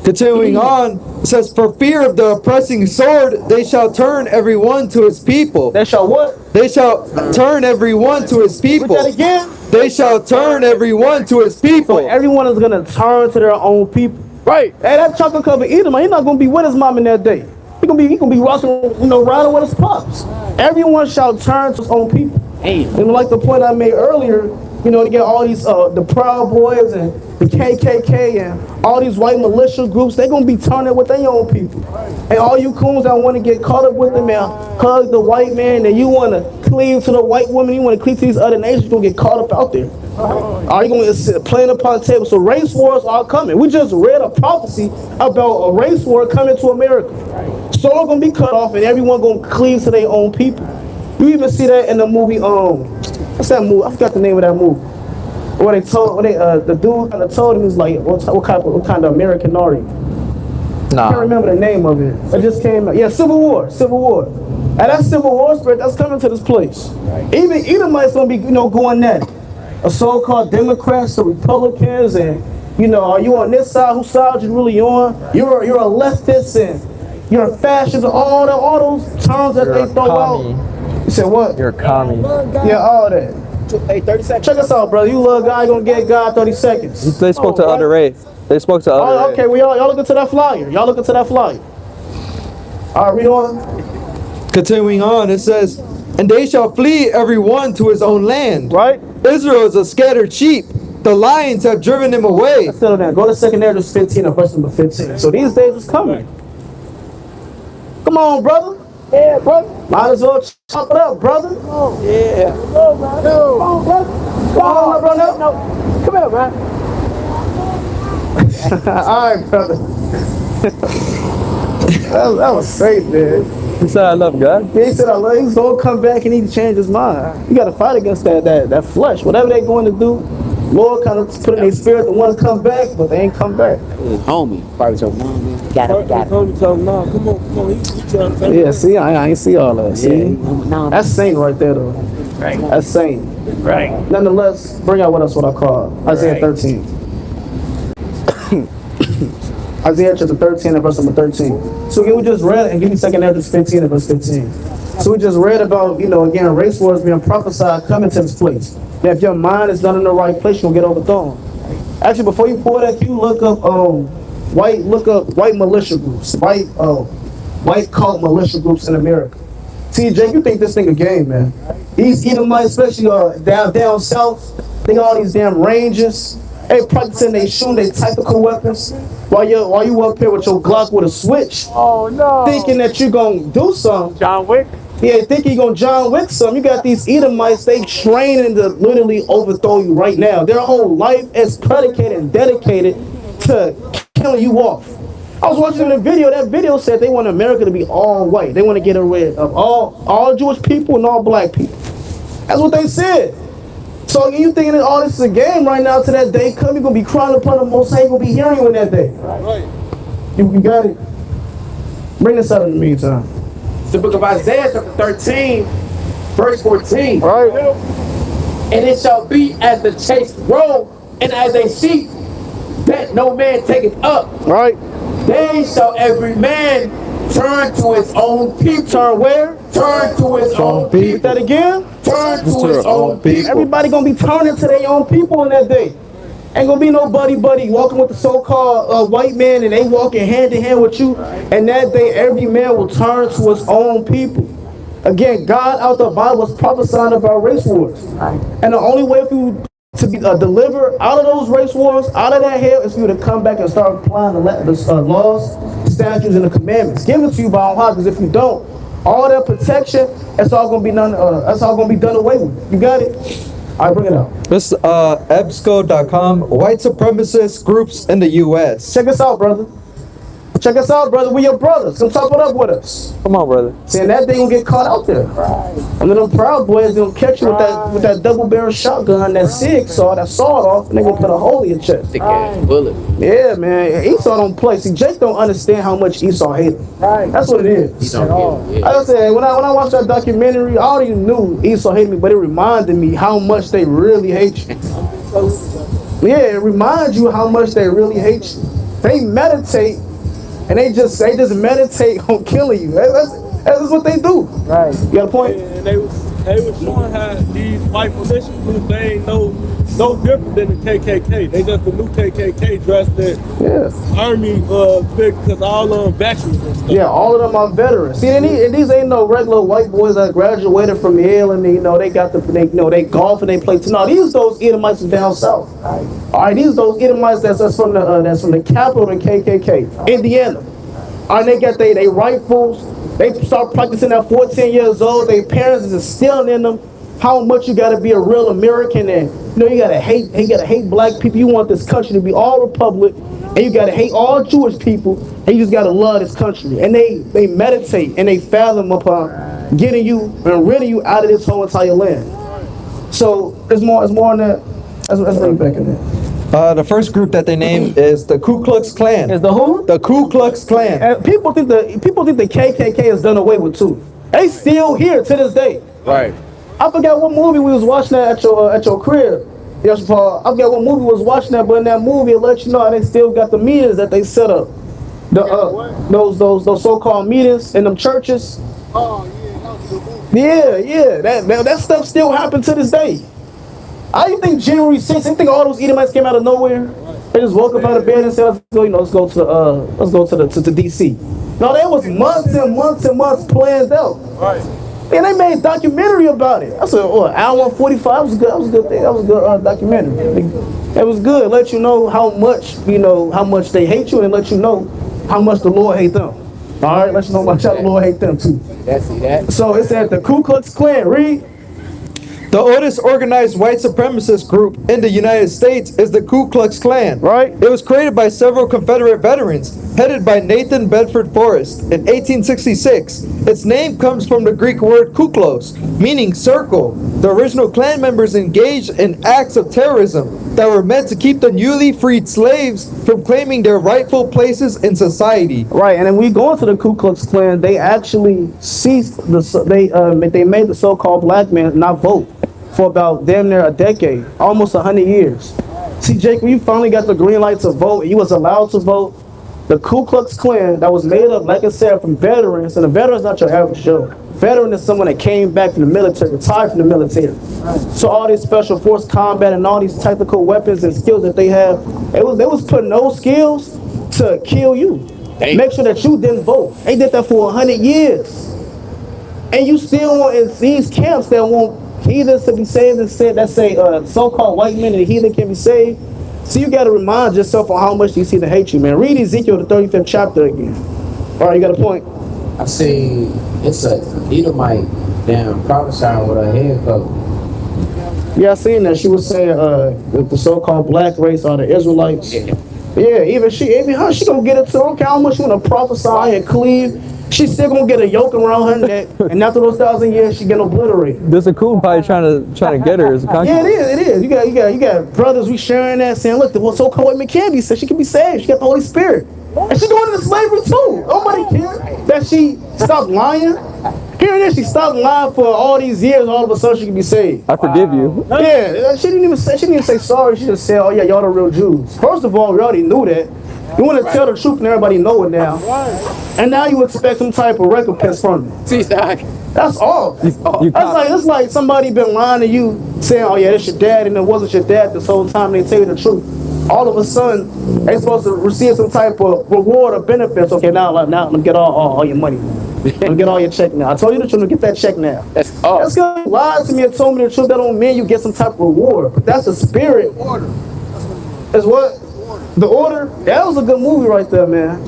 Continuing on, it says, for fear of the oppressing sword, they shall turn every one to his people. They shall what? They shall turn every one to his people. Read that again. They shall turn every one to his people. So everyone is going to turn to their own people. Right. Hey, that chocolate covered Edom, he's not going to be with his mom in that day. He gonna be rocking, you know, riding with his pops. Everyone shall turn to his own people. Hey. And like the point I made earlier, you know, to get all these the Proud Boys and the KKK and all these white militia groups, they're gonna be turning with their own people. And all you coons that want to get caught up with them and hug the white man, and you want to cleave to the white woman, you want to cleave to these other nations, you're gonna get caught up out there. Are you going to sit playing upon the table? So race wars are coming. We just read a prophecy about a race war coming to America. So we're going to be cut off and everyone going to cleave to their own people. You even see that in the movie, what's that movie? I forgot the name of that movie. Where they told, the dude kind of told him, he's like, what kind of American are you? Nah. I can't remember the name of it. It just came out. Yeah, Civil War. And that Civil War spirit that's coming to this place. Even Edomites going to be, you know, going at it. A so-called Democrats, the Republicans, and, you know, are you on this side? Whose side you really on? You're a leftist and you're a fascist, all those terms that they throw out. You said what? You're a commie. Yeah, all that. Hey, 30 seconds. Check us out, brother. You love God, gonna get God 30 seconds. They spoke to other race. They spoke to other race. Okay, well, y'all look into that flyer. Y'all look into that flyer. All right, read on. Continuing on, it says, and they shall flee every one to his own land. Right? Israel is a scattered sheep. The lions have driven him away. Settle down. Go to 2 Ezra 15 and verse number 15. So these days is coming. Come on, brother. Yeah, brother. Might as well chop it up, brother. Yeah. Come on, brother. Come on, brother. No. Come here, man. All right, brother. that was safe, man. He said I love God. Yeah, he said I love you. He's gonna come back and he need to change his mind. You gotta fight against that flesh. Whatever they're going to do, Lord kind of put in their spirit to want to come back, but they ain't come back. Homie, probably told mom, man. Got him. Nah, come on. He trying to take Yeah, see, I ain't see all that. See, that's Saint right there, though. Right. That's Saint. Right. Nonetheless, bring out what I call Isaiah 13. Isaiah chapter 13 and verse number 13. So again, we just read, and give me 2 Ezra 15 and verse 15. So we just read about, again, race wars being prophesied coming to this place. That if your mind is not in the right place, you'll get overthrown. Actually, before you pull that, you look up white militia groups, white cult militia groups in America. TJ, you think this thing a game, man? These Edomites, especially down south, they got all these damn ranges. They practicing, they shooting their tactical weapons while you up here with your Glock with a switch, Oh no. thinking that you're gonna do something. John Wick. Yeah, think you're gonna John Wick something. You got these Edomites, they training to literally overthrow you right now. Their whole life is predicated and dedicated to killing you off. I was watching the video. That video said they want America to be all white. They want to get rid of all Jewish people and all black people. That's what they said. So you thinking that all this is a game right now? To that day come, you're gonna be crying upon the Most High. You're gonna be hearing you in that day. Right. You got it. Bring this out in the meantime. It's the book of Isaiah, chapter 13, verse 14. Right. And it shall be as the chased roe and as a sheep that no man taketh up. Right. Then shall every man turn to his own people. Turn where? Turn to his own Repeat people. that again. Turn to his own people. Everybody gonna be turning to their own people in that day. Ain't gonna be no buddy walking with the so-called white man and they walking hand in hand with you. And that day, every man will turn to his own people. Again, God out the Bible was prophesying about race wars. And the only way for you to be delivered out of those race wars, out of that hell, is for you to come back and start applying the laws, statutes, and the commandments. Give it to you by Allah, because if you don't, all that protection, that's all gonna be done away with. You got it? All right, bring it out. This is EBSCO.com, white supremacist groups in the U.S. Check us out, brother. Check us out, brother. We your brothers. Come top it up with us. Come on, brother. Saying that thing gonna get caught out there. And then them Proud Boys gonna catch you with that double barrel shotgun, that SIG saw, that sawed off, and they gonna put a hole in your chest. Thick ass bullet. Yeah, man. Esau don't play. See, Jake don't understand how much Esau hated him. Right. That's what it is. He don't get it. Like I said, when I watched that documentary, I already knew Esau hated me, but it reminded me how much they really hate you. Yeah, it reminds you how much they really hate you. They meditate, and they just meditate on killing you. That's what they do. Right. You got a point? And they was showing how these white militia groups, they ain't no different than the KKK. They just the new KKK dressed in Yeah. army big, because all of them veterans and stuff. Yeah, all of them are veterans. See, and these ain't no regular white boys that graduated from Yale and they got they golf and they play. No, these those Edomites from down south. All right, these those Edomites that's from the capital of the KKK, Indiana. All right, they got they rifles. They start practicing at 14 years old. Their parents is instilling in them how much you gotta be a real American, and you gotta hate black people. You want this country to be all republic, and you gotta hate all Jewish people, and you just gotta love this country. And they meditate and they fathom upon getting you and ridding you out of this whole entire land. So there's more on that. Let's bring it back in there. The first group that they named is the Ku Klux Klan. Is the who? The Ku Klux Klan. And people think the KKK is done away with too. They still here to this day. Right. I forgot what movie we was watching at your crib. Yes, Paul. I forgot what movie we was watching that, but in that movie it let you know they still got the meetings that they set up. Those so-called meetings in them churches. Oh, yeah, that was a good movie. Yeah. That stuff still happens to this day. I didn't think January 6th. I think all those Edomites came out of nowhere. They just woke up out of bed and said, let's go to DC. No, there was months and months and months planned out. Right. Man, they made a documentary about it. I said, oh, hour 145. That was good. That was a good thing. That was a good documentary. It was good. Let you know how much, how much they hate you, and let you know how much the Lord hate them. All right, let you know how much the Lord hate them too. That's that. So it said the Ku Klux Klan. Read. The oldest organized white supremacist group in the United States is the Ku Klux Klan. Right. It was created by several Confederate veterans, headed by Nathan Bedford Forrest in 1866. Its name comes from the Greek word kuklos, meaning circle. The original Klan members engaged in acts of terrorism that were meant to keep the newly freed slaves from claiming their rightful places in society. Right, and then we go into the Ku Klux Klan. They actually ceased they made the so-called black man not vote for about damn near a decade, almost 100 years. See, Jake, when you finally got the green light to vote, and you was allowed to vote, the Ku Klux Klan that was made up, like I said, from veterans, and a veteran is not your average Joe. Veteran is someone that came back from the military, retired from the military. So all these special force combat and all these tactical weapons and skills that they have, they was putting those skills to kill you. Make sure that you didn't vote. They did that for 100 years. And you still want in these camps that want heathens to be saved and that say so-called white men and the heathen can be saved. So you got to remind yourself on how much these heathen hate you, man. Read Ezekiel, the 35th chapter again. All right, you got a point? I see it's a Edomite damn prophesying with her head covered. Yeah, I seen that. She was saying with the so-called black race are the Israelites. Yeah, even her, she gonna get it too. I don't care how much you wanna prophesy and cleave. She's still gonna get a yoke around her neck, and after those 1,000 years, she get obliterated. There's a cool probably trying to get her as a concubine. Yeah, it is. You got brothers we sharing that saying, look, the so-called women can be saved. She can be saved. She got the Holy Spirit, and she going into slavery too. Nobody cares that she stopped lying. Here it is. She stopped lying for all these years. All of a sudden, she can be saved. I forgive you. Yeah, she didn't even say sorry. She just said, oh yeah, y'all the real Jews. First of all, we already knew that. You want to tell the truth and everybody know it now. And now you expect some type of recompense from it. That's all. That's like somebody been lying to you, saying, oh yeah, it's your dad, and it wasn't your dad this whole time. They tell you the truth. All of a sudden, they supposed to receive some type of reward or benefits. Okay, now let me get all your money. Let me get all your check now. I told you the truth, get that check now. That's good. You lied to me and told me the truth. That don't mean you get some type of reward. But that's the spirit. Is what? The Order? That was a good movie right there, man.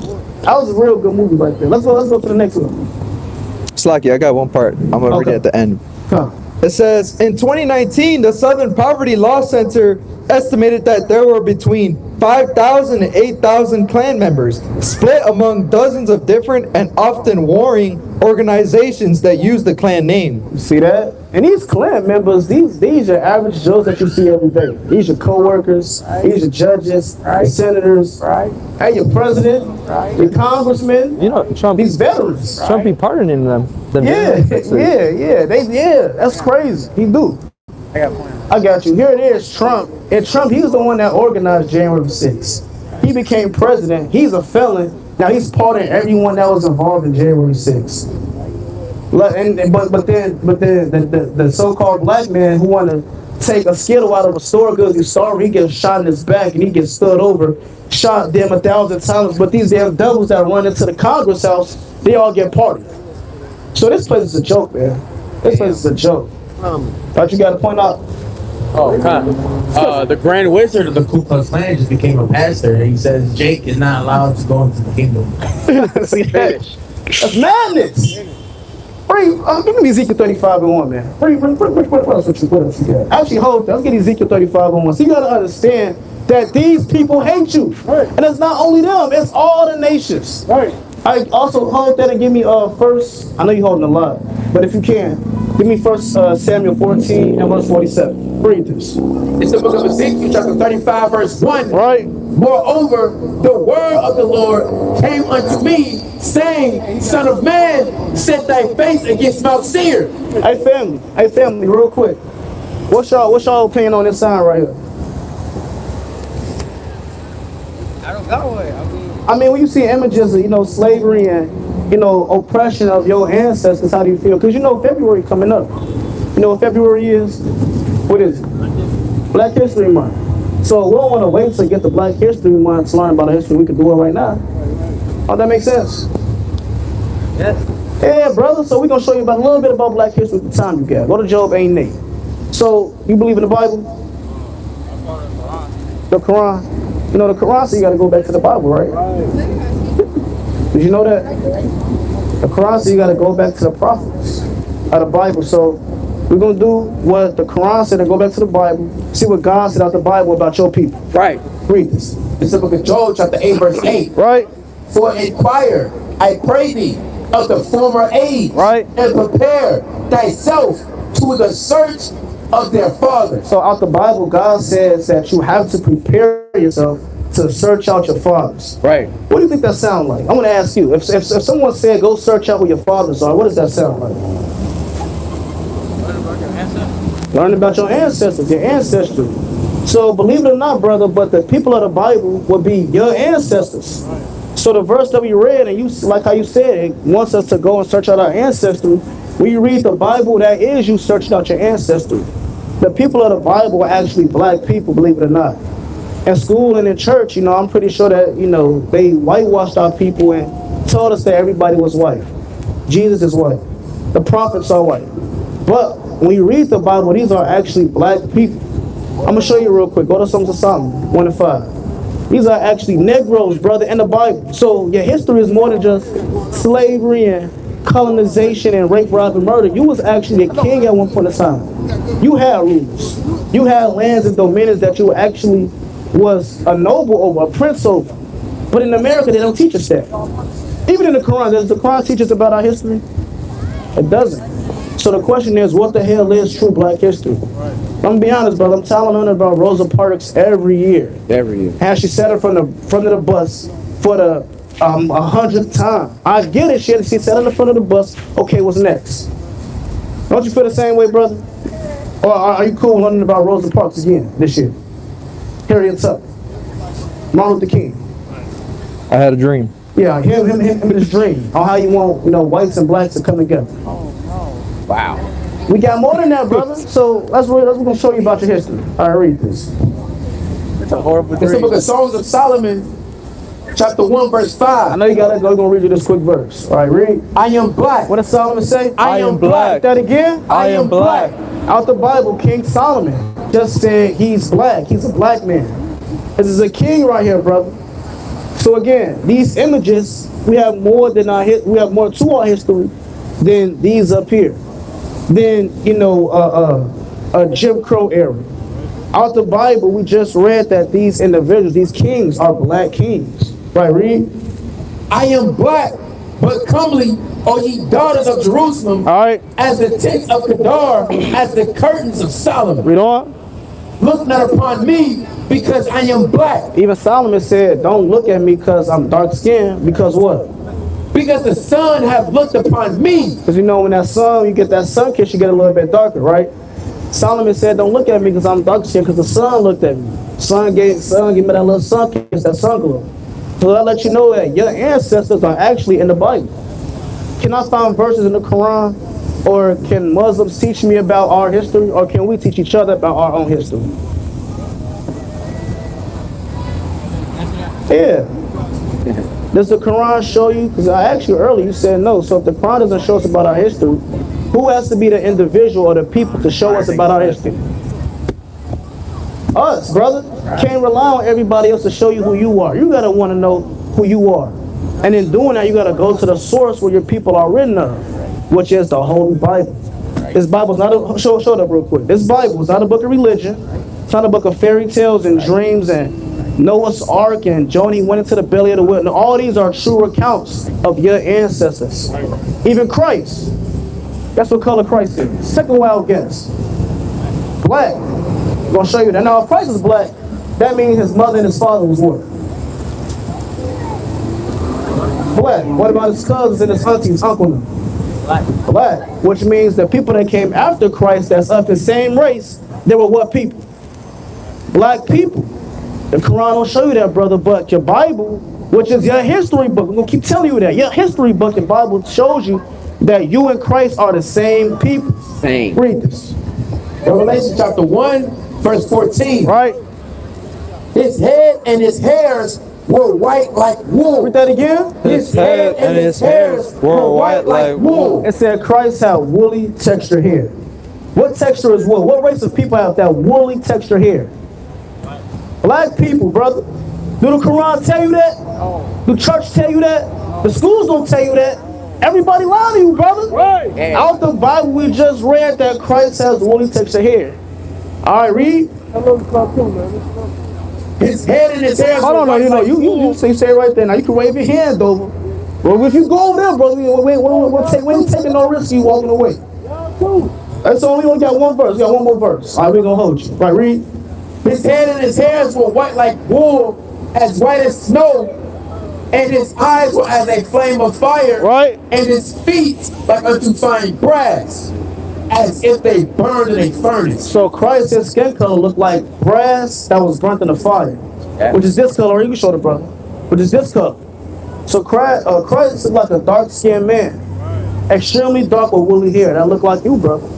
That was a real good movie right there. Let's go to the next one. Slacky, I got one part. I'm gonna read it at the end. Huh. It says, in 2019, the Southern Poverty Law Center estimated that there were between 5,000 and 8,000 Klan members, split among dozens of different and often warring organizations that use the Klan name. You see that? And these Klan members, these are average Joes that you see every day. These are co-workers, these are judges, senators, and your president, your congressmen, Trump. These veterans. Trump be pardoning them. Yeah, that's crazy. He do. I got you. Here it is, Trump. And Trump, he's the one that organized January 6th. He became president. He's a felon. Now he's pardoning everyone that was involved in January 6th. But then the so-called black man who want to take a Skittle out of a store because he's sorry, he gets shot in his back and he gets stood over, shot them 1,000 times. But these damn devils that run into the Congress house, they all get pardoned. So this place is a joke, man. This place is a joke. Thought you got to point out. Oh, God. The Grand Wizard of the Ku Klux Klan just became a pastor, and he says Jake is not allowed to go into the kingdom. See that? That's madness. Give me Ezekiel 35:1, man. What else you got? Actually, hold that. Let's get Ezekiel 35:1. So you got to understand that these people hate you. Right. And it's not only them, it's all the nations. Right. I also hold that and give me first, I know you're holding a lot, but if you can, give me first Samuel 14 and verse 47. Read this. It's the book of Ezekiel, chapter 35, verse 1. Right. Moreover, the word of the Lord came unto me, saying, Son of man, set thy face against Mount Seir. Hey family, real quick. What's y'all opinion on this sign right here? I don't know it. I mean, when you see images of, slavery and, oppression of your ancestors, how do you feel? Because February coming up. You know what February is? What is it? Black History Month. So we don't want to wait to get the Black History Month to learn about the history. We can do it right now. Oh, that makes sense. Yes. Yeah, brother. So we're gonna show you about a little bit about Black history with the time you got. Go to Job 8:8. So you believe in the Bible? The Quran. You know the Quran, so you gotta go back to the Bible, right? Did you know that? The Quran, so you gotta go back to the prophets of the Bible. So we're gonna do what the Quran said and go back to the Bible. See what God said out the Bible about your people. Right. Read this. It's the book of Job, chapter 8, verse 8. Right? For inquire, I pray thee, of the former age, Right. and prepare thyself to the search of their fathers. So out the Bible, God says that you have to prepare yourself to search out your fathers. Right. What do you think that sounds like? I'm gonna ask you. If someone said go search out who your fathers are, what does that sound like? Learn about your ancestors, your ancestry. So believe it or not, brother, but the people of the Bible would be your ancestors. So the verse that we read, and you like how you said, it wants us to go and search out our ancestry. When you read the Bible, that is you searching out your ancestry. The people of the Bible are actually black people, believe it or not. In school and in church, I'm pretty sure that, they whitewashed our people and told us that everybody was white. Jesus is white. The prophets are white. But when you read the Bible, these are actually black people. I'm going to show you real quick. Go to Songs of Solomon 1-5. These are actually Negroes, brother, in the Bible. So your history is more than just slavery and colonization and rape, rob, and murder. You was actually a king at one point in time. You had rules. You had lands and dominions that you actually was a noble over, a prince over. But in America, they don't teach us that. Even in the Quran, does the Quran teach us about our history? It doesn't. So the question is, what the hell is true black history? I'm gonna be honest, brother. I'm telling about Rosa Parks every year. Every year. And she sat her from the front of the bus for the 100th time. I get it. She sat in the front of the bus. Okay, what's next? Don't you feel the same way, brother? Or are you cool learning about Rosa Parks again this year? Harriet Tubman, Martin Luther King. I had a dream. Yeah, him in his dream on how you want, whites and blacks to come together. Wow. We got more than that, brother. So that's what we're gonna show you about your history. All right, read this. It's a horrible It's the dream. book of Songs of Solomon, chapter 1, verse I 5. know you gotta go. We're gonna read you this quick verse. All right, read. I am black. What does Solomon say? I am black. That again? I am black. Out the Bible, King Solomon just said he's black. He's a black man. This is a king right here, brother. So again, these images, we have more than we have more to our history than these up here. Then a Jim Crow era. Out the Bible, we just read that these individuals, these kings, are black kings. Right, read. I am black, but comely, O ye daughters of Jerusalem, All right, as the tents of Kedar, as the curtains of Solomon. read on. Look not upon me, because I am black. Even Solomon said, don't look at me because I'm dark skinned. Because what? Because the sun have looked upon me. Because when that sun, you get that sun kiss, you get a little bit darker, right? Solomon said, don't look at me because I'm dark skinned, because the sun looked at me. Sun gave me that little sun kiss, that sun glow. So that let you know that your ancestors are actually in the Bible. Can I find verses in the Quran? Or can Muslims teach me about our history? Or can we teach each other about our own history? Yeah. Does the Quran show you? Because I asked you earlier, you said no. So if the Quran doesn't show us about our history, who has to be the individual or the people to show us about our history? Us, brother. Can't rely on everybody else to show you who you are. You gotta want to know who you are. And in doing that, you gotta go to the source where your people are written of, which is the Holy Bible. This Bible's not a, show it up real quick. This Bible is not a book of religion. It's not a book of fairy tales and dreams and Noah's Ark and Jonah went into the belly of the whale. All these are true accounts of your ancestors. Even Christ. That's what color Christ is. Take a wild guess. Black. I'm gonna show you that. Now, if Christ is black, that means his mother and his father was what? Black. What about his cousins and his aunties, uncle? Black. Which means the people that came after Christ that's of the same race, they were what people? Black people. The Quran don't show you that, brother, but your Bible, which is your history book, I'm gonna keep telling you that. Your history book, the Bible shows you that you and Christ are the same people. Same. Read this. Revelation chapter 1, verse 14. Right? His head and his hairs were white like wool. Read that again. His head and his hairs were white like wool. It said Christ had woolly texture hair. What texture is wool? What race of people have that woolly texture hair? Black people, brother. Do the Quran tell you that? Do church tell you that? The schools don't tell you that. Everybody lie to you, brother. Right. Out the Bible we just read that Christ has woolly texture hair. All right, read. His head and his hairs Hold were on, white like you wool. say it right there. Now you can wave your hand over. Well, if you go over there, brother, we ain't taking no risk. You walking away. That's all. We only got one verse. We got one more verse. All right, we gonna hold you. Right, read. His head and his hairs were white like wool, as white as snow, and his eyes were as a flame of fire, Right. and his feet like unto fine brass, as if they burned in a furnace. So Christ's skin color looked like brass that was burnt in the fire, which is this color. You can show the brother, which is this color. So Christ is like a dark-skinned man, extremely dark with woolly hair. That look like you, brother.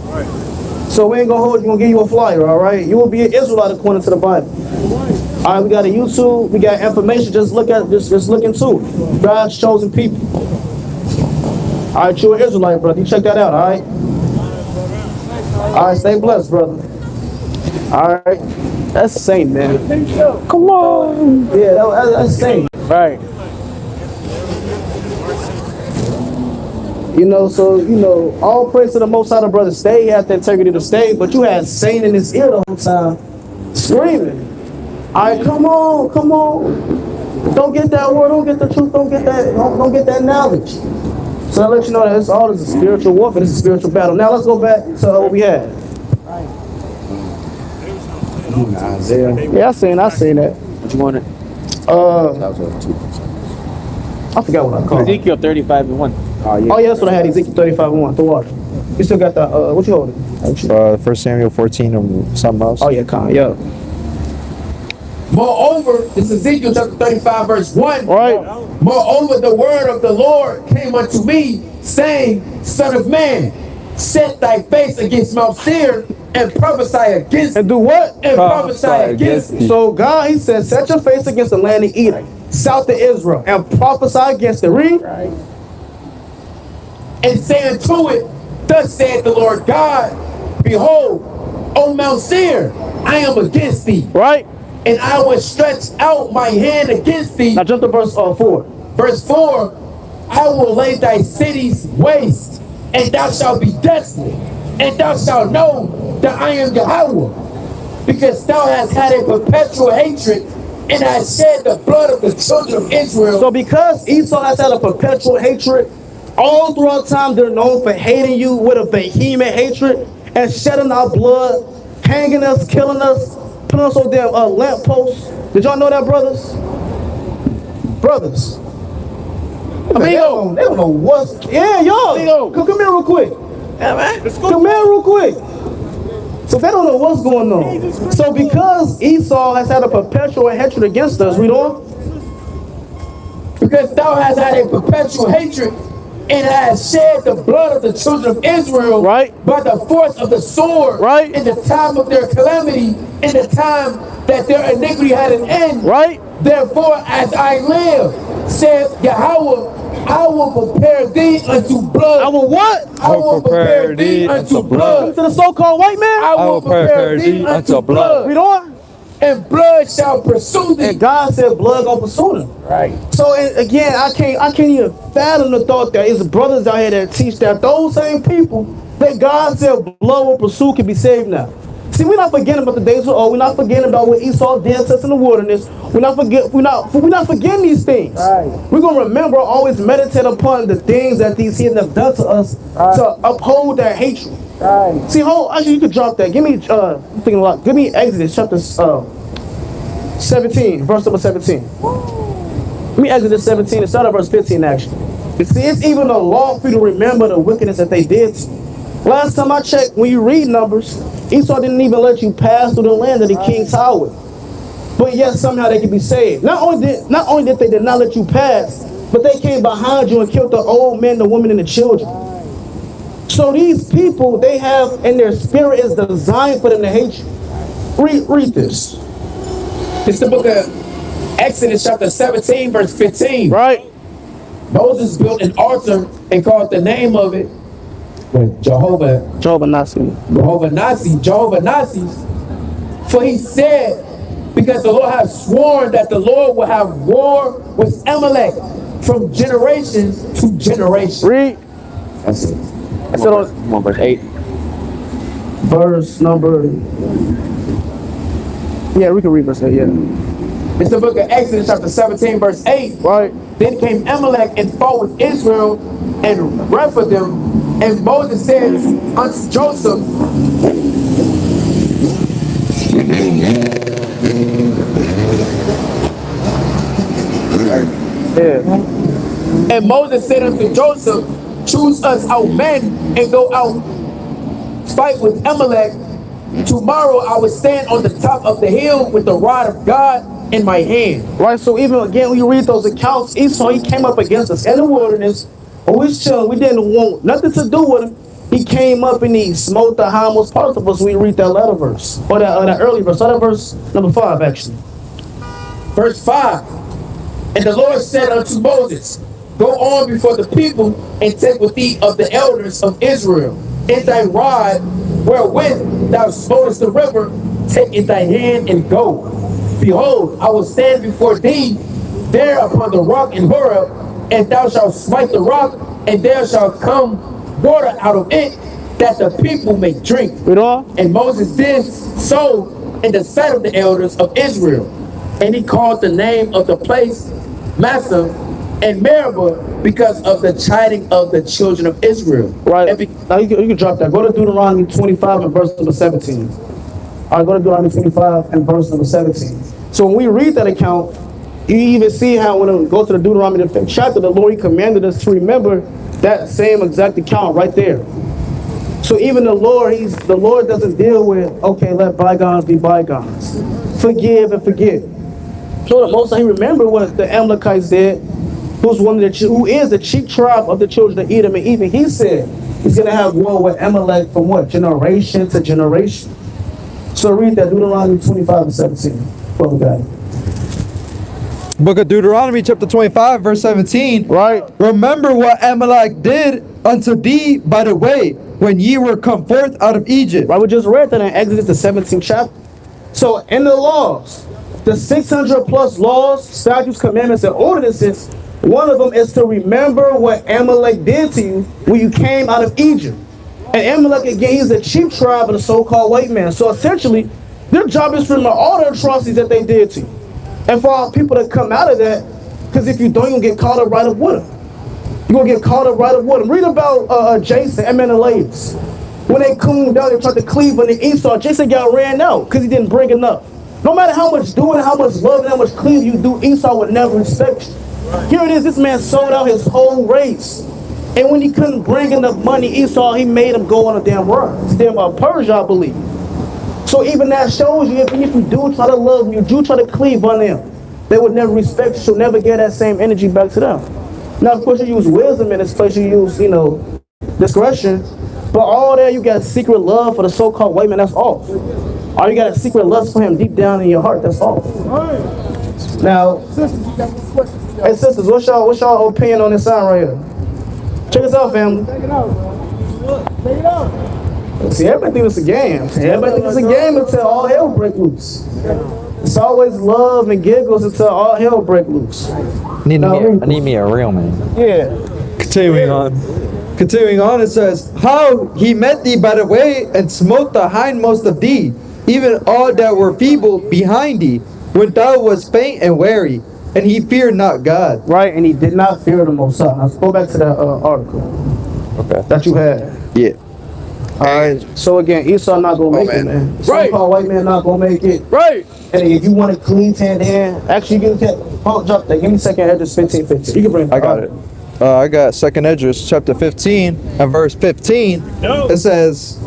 So we ain't gonna hold you. Gonna give you a flyer, all right? You will be an Israelite according to the Bible. All right, we got a YouTube. We got information. Just look into it. God's chosen people. All right, you're an Israelite, brother. You check that out, all right? All right, stay blessed, brother. All right, that's saint, man. Come on. Yeah, that's saint. Right. You know, so, all praise to the Most High, the brother. Stay, he had the integrity to stay, but you had Saint in his ear the whole time, screaming. All right, come on. Don't get that word, don't get the truth, don't get that knowledge. So I let you know that it's all is a spiritual warfare, it's a spiritual battle. Now let's go back to what we had. Isaiah. Yeah, I seen that. What you wanted? That was a 2. I forgot what I called it. Ezekiel 35:1. Oh yeah. Oh yeah, that's what I had, Ezekiel 35:1, the water. You still got the, what you holding? 1 Samuel 14 or something else. Oh yeah, yeah. Moreover, this is Ezekiel chapter 35, verse 1. Right. Moreover, the word of the Lord came unto me, saying, Son of man, set thy face against Mount Seir, and prophesy against it. And do what? And prophesy against it. So God, he said, set your face against the land of Edom, south of Israel, and prophesy against it. Read. And say unto it, Thus saith the Lord God, Behold, O Mount Seir, I am against thee, Right. and I will stretch out my hand against thee. Now jump to verse 4. Verse 4, I will lay thy cities waste, and thou shalt be desolate, and thou shalt know that I am Yahweh, because thou hast had a perpetual hatred, and hast shed the blood of the children of Israel. So because Esau has had a perpetual hatred, all throughout time they're known for hating you with a vehement hatred and shedding our blood, hanging us, killing us, putting us on their lamp posts. Did y'all know that, brothers? Brothers. They don't know what's... Yeah, y'all. Come here real quick. Come here real quick. So they don't know what's going on. So because Esau has had a perpetual hatred against us, read on. Because thou hast had a perpetual hatred, and hast shed the blood of the children of Israel, Right. by the force of the sword, Right. in the time of their calamity, in the time that their iniquity had an end. Right. Therefore, as I live, saith Yahweh, I will prepare thee unto blood. I will what? I will prepare thee unto blood. To the so-called white man? I will prepare thee unto blood. Read on. And blood shall pursue thee. And God said blood gonna pursue them. Right. So again, I can't even fathom the thought that it's brothers out here that teach that those same people that God said blood will pursue can be saved now. See, we're not forgetting about the days of old. We're not forgetting about what Esau did to us in the wilderness. We're not forgetting these things. Right. We're gonna remember, always meditate upon the things that these heathens have done to us to uphold their hatred. Right. See, actually, you could drop that. Give me, I'm thinking a lot. Give me Exodus chapter 17, verse number 17. Give me Exodus 17 and start at verse 15, actually. You see, it's even a law for you to remember the wickedness that they did. Last time I checked, when you read Numbers, Esau didn't even let you pass through the land of the King Tower. But yet somehow they could be saved. Not only did they did not let you pass, but they came behind you and killed the old men, the women, and the children. So these people, they have, and their spirit is designed for them to hate you. Read this. It's the book of Exodus chapter 17, verse 15. Right? Moses built an altar and called the name of it Jehovah Nasi. For he said, because the Lord hath sworn that the Lord will have war with Amalek from generation to generation. Read. That's it. That's it on Come on, verse 8. verse number. Yeah, we can read verse 8, yeah. It's the book of Exodus chapter 17, verse 8. Right. Then came Amalek and fought with Israel and Rephidim. And Moses said unto Joseph, Yeah. and Moses said unto Joseph, choose us out men and go out fight with Amalek. Tomorrow I will stand on the top of the hill with the rod of God in my hand. Right, so even again, when you read those accounts, Esau, he came up against us in the wilderness. We was chilling, we didn't want nothing to do with him. He came up and he smote the hindmost parts of us. We read that letter verse, or that early verse, or that verse number 5 actually. Verse 5. And the Lord said unto Moses, go on before the people and take with thee of the elders of Israel in thy rod wherewith thou smotest the river, take in thy hand and go. Behold, I will stand before thee there upon the rock in Horeb, and thou shalt smite the rock, and there shall come water out of it, that the people may drink. Read on. And Moses did so in the sight of the elders of Israel. And he called the name of the place Massa and Meribah because of the chiding of the children of Israel. Right. And be- Now you can drop that. Go to Deuteronomy 25 and verse number 17. All right, go to Deuteronomy 25 and verse number 17. So when we read that account, you even see how when we go to the Deuteronomy the 5th chapter, the Lord, he commanded us to remember that same exact account right there. So even the Lord doesn't deal with, okay, let bygones be bygones. Forgive and forget. So the most I remember what the Amalekites did, who is the chief tribe of the children of Edom, and even he said he's gonna have war with Amalek from what? Generation to generation. So read that Deuteronomy 25 and 17. What we got? Book of Deuteronomy chapter 25 verse 17. Right. Remember what Amalek did unto thee by the way, when ye were come forth out of Egypt. Right, we just read that in Exodus the 17th chapter. So in the laws, the 600 plus laws, statutes, commandments, and ordinances, one of them is to remember what Amalek did to you when you came out of Egypt. And Amalek, again, he's the chief tribe of the so-called white man. So essentially, their job is to remember all the atrocities that they did to you. And for our people to come out of that, because if you don't, you'll get caught up right up with them. You're going to get caught up right up with them. Read about Jason and Menelaus. When they cooned out, they tried to cleave on the Esau, Jason got ran out because he didn't bring enough. No matter how much doing, how much love, and how much cleave you do, Esau would never respect you. Here it is, this man sold out his whole race. And when he couldn't bring enough money, Esau, he made him go on a damn run. It's damn Persia, I believe. So even that shows you, if you do try to love them, you do try to cleave on them, they would never respect you, so never get that same energy back to them. Now, of course, you use wisdom in this place, you use, discretion, but all that, you got secret love for the so-called white man, that's off. Or you got a secret lust for him deep down in your heart, that's off. Now, hey sisters, what's y'all opinion on this sign right here? Check this out, family. Check it out. Check it out. See, everybody thinks it's a game. Everybody thinks it's a game until all hell break loose. It's always love and giggles until all hell break loose. I need me a real man. Yeah. Continuing on, it says, how he met thee by the way and smote the hindmost of thee, even all that were feeble behind thee, when thou wast faint and weary, and he feared not God. Right, and he did not fear the Most High. Let's go back to that article that you had. Yeah. Alright, so again, Esau not gonna make it, man. Right. So-called white man not gonna make it. Right. And if you want a clean tan hand, actually you can drop that. Give me a second, Edris 15:15. You can bring it. I got it. I got 2nd Esdras chapter 15 and verse 15. It says,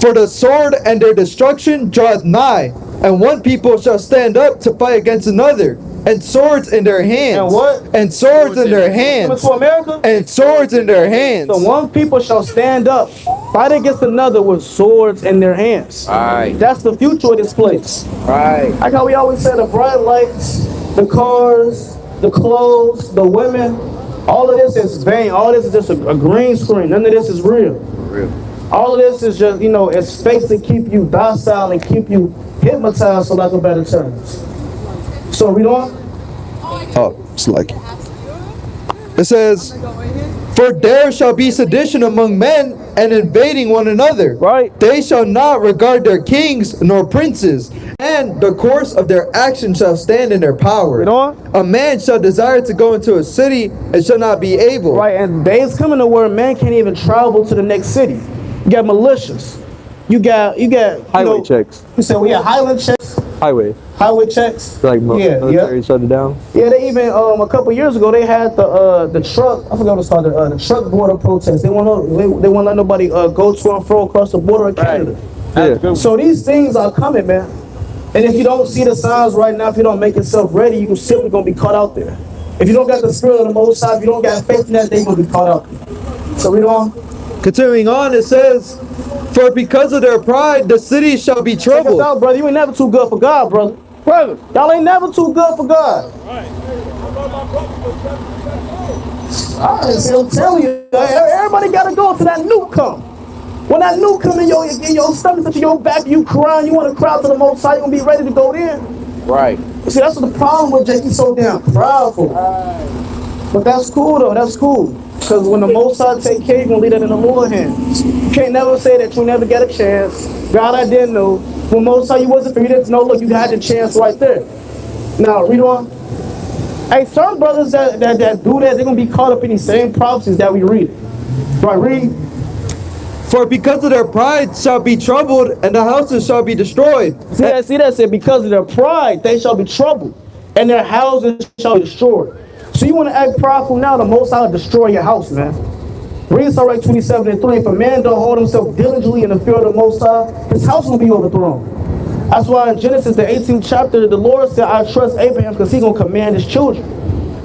for the sword and their destruction draweth nigh, and one people shall stand up to fight against another, and swords in their hands. And what? And swords in their Coming hands. to America? And swords in their hands. So one people shall stand up, fight against another with swords in their hands. Right. That's the future of this place. Right. Like how we always say, the bright lights, the cars, the clothes, the women, all of this is vain. All this is just a green screen. None of this is real. All of this is just, it's fake to keep you docile and keep you hypnotized, for lack of better terms. So read on. Oh, it's like it says, "For there shall be sedition among men, and invading one another. Right. They shall not regard their kings nor princes, and the course of their action shall stand in their power. Read on. A man shall desire to go into a city and shall not be able." Right, and days coming to where man can't even travel to the next city. You got militias. You got Highway checks. You said we had Highland checks, Highway. highway checks. Like Yeah, military shut it down. Yeah, they even a couple years ago they had the truck. I forgot what it's called. The truck border protest. They won't let nobody go to and fro across the border of Canada. Yeah. So these things are coming, man. And if you don't see the signs right now, if you don't make yourself ready, you simply gonna be caught out there. If you don't got the spirit of the Most High, if you don't got faith in that, they gonna be caught out there. So read on. Continuing on, it says, "For because of their pride, the city shall be Check us troubled." out, brother. You ain't never too good for God, brother. Brother, y'all ain't never too good for God. Alright, so I'm telling you, everybody gotta go to that nuke come. When that nuke come in your stomach, into your back, you crying, you want to cry to the Most High, you gonna be ready to go there. Right. You see, that's what the problem with Jake. He's so damn proudful. But that's cool though. That's cool. Because when the Most High take care, you're gonna leave that in the Lord's hands. You can't never say that you never get a chance. God, I didn't know. When Most High you wasn't for you didn't know. Look, you had the chance right there. Now read on. Hey, some brothers that do that, they're gonna be caught up in these same prophecies that we read. Right, read. "For because of their pride shall be troubled, and the houses shall be destroyed." See that said, because of their pride, they shall be troubled, and their houses shall be destroyed. So you want to act prideful now, the Most High will destroy your house, man. Read Sirach 27:3. If a man don't hold himself diligently in the fear of the Most High, his house will be overthrown. That's why in Genesis, the 18th chapter, the Lord said, I trust Abraham because he's going to command his children.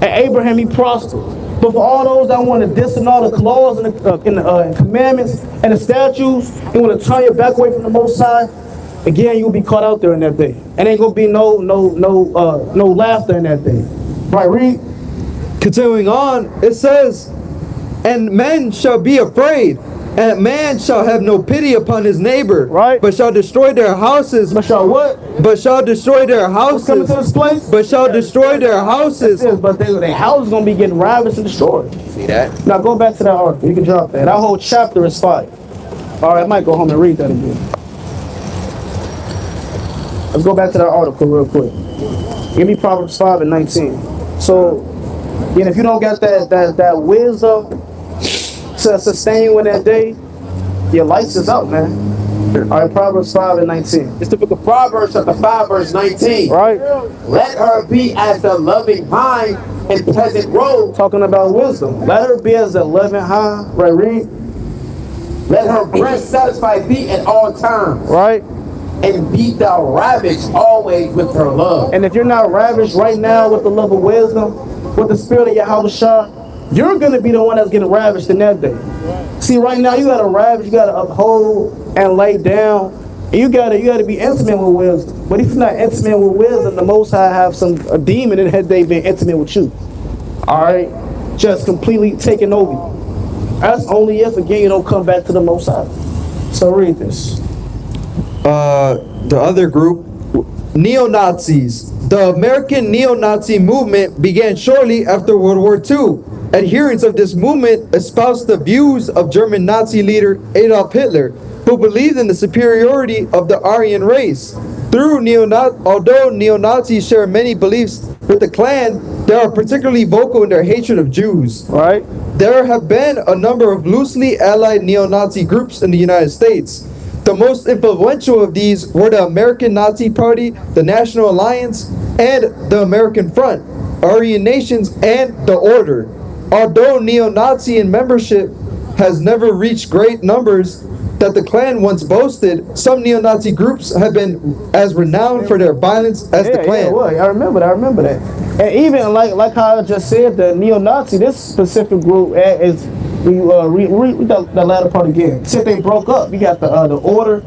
And Abraham, he prospered. But for all those that want to disannul the clause and the commandments and the statutes, and want to turn your back away from the Most High, again, you'll be caught out there in that day. And ain't going to be no laughter in that day. Right, read. Continuing on, it says, "And men shall be afraid, and man shall have no pity upon his neighbor, Right. but shall destroy their houses, But y'all what? but shall destroy their What's coming houses, to this place? but shall destroy their houses." Yes, but their house is going to be getting ravaged and destroyed. See that? Now go back to that article. You can drop that. That whole chapter is fire. All right, I might go home and read that again. Let's go back to that article real quick. Give me Proverbs 5:19. So, and if you don't got that wisdom to sustain you in that day, your lights is out, man. All right, Proverbs 5:19. It's the book of Proverbs, chapter 5, verse 19. Right? Let her be as the loving vine and pleasant grove. Talking about wisdom. Let her be as a loving high. Right, read. Let her breast satisfy thee at all times, Right? and be thou ravished always with her love. And if you're not ravished right now with the love of wisdom, with the spirit of Yahushua, you're going to be the one that's getting ravished in that day. See, right now you got to ravish, you got to uphold and lay down. And you got to be intimate with wisdom. But if you're not intimate with wisdom, the Most High have a demon in that day being intimate with you. All right? Just completely taking over you. That's only if, again, you don't come back to the Most High. So read this. The other group, neo-Nazis. The American neo-Nazi movement began shortly after World War II. Adherents of this movement espoused the views of German Nazi leader Adolf Hitler, who believed in the superiority of the Aryan race. Although neo-Nazis share many beliefs with the Klan, they are particularly vocal in their hatred of Jews. Right? There have been a number of loosely allied neo-Nazi groups in the United States. The most influential of these were the American Nazi Party, the National Alliance, and the American Front, Aryan Nations, and the Order. Although neo-Nazi membership has never reached great numbers that the Klan once boasted, some neo-Nazi groups have been as renowned for their violence as the Klan. Yeah, well, I remember that. And even like how I just said, the neo-Nazi, this specific group is Read that latter part again. It said they broke up. We got the order,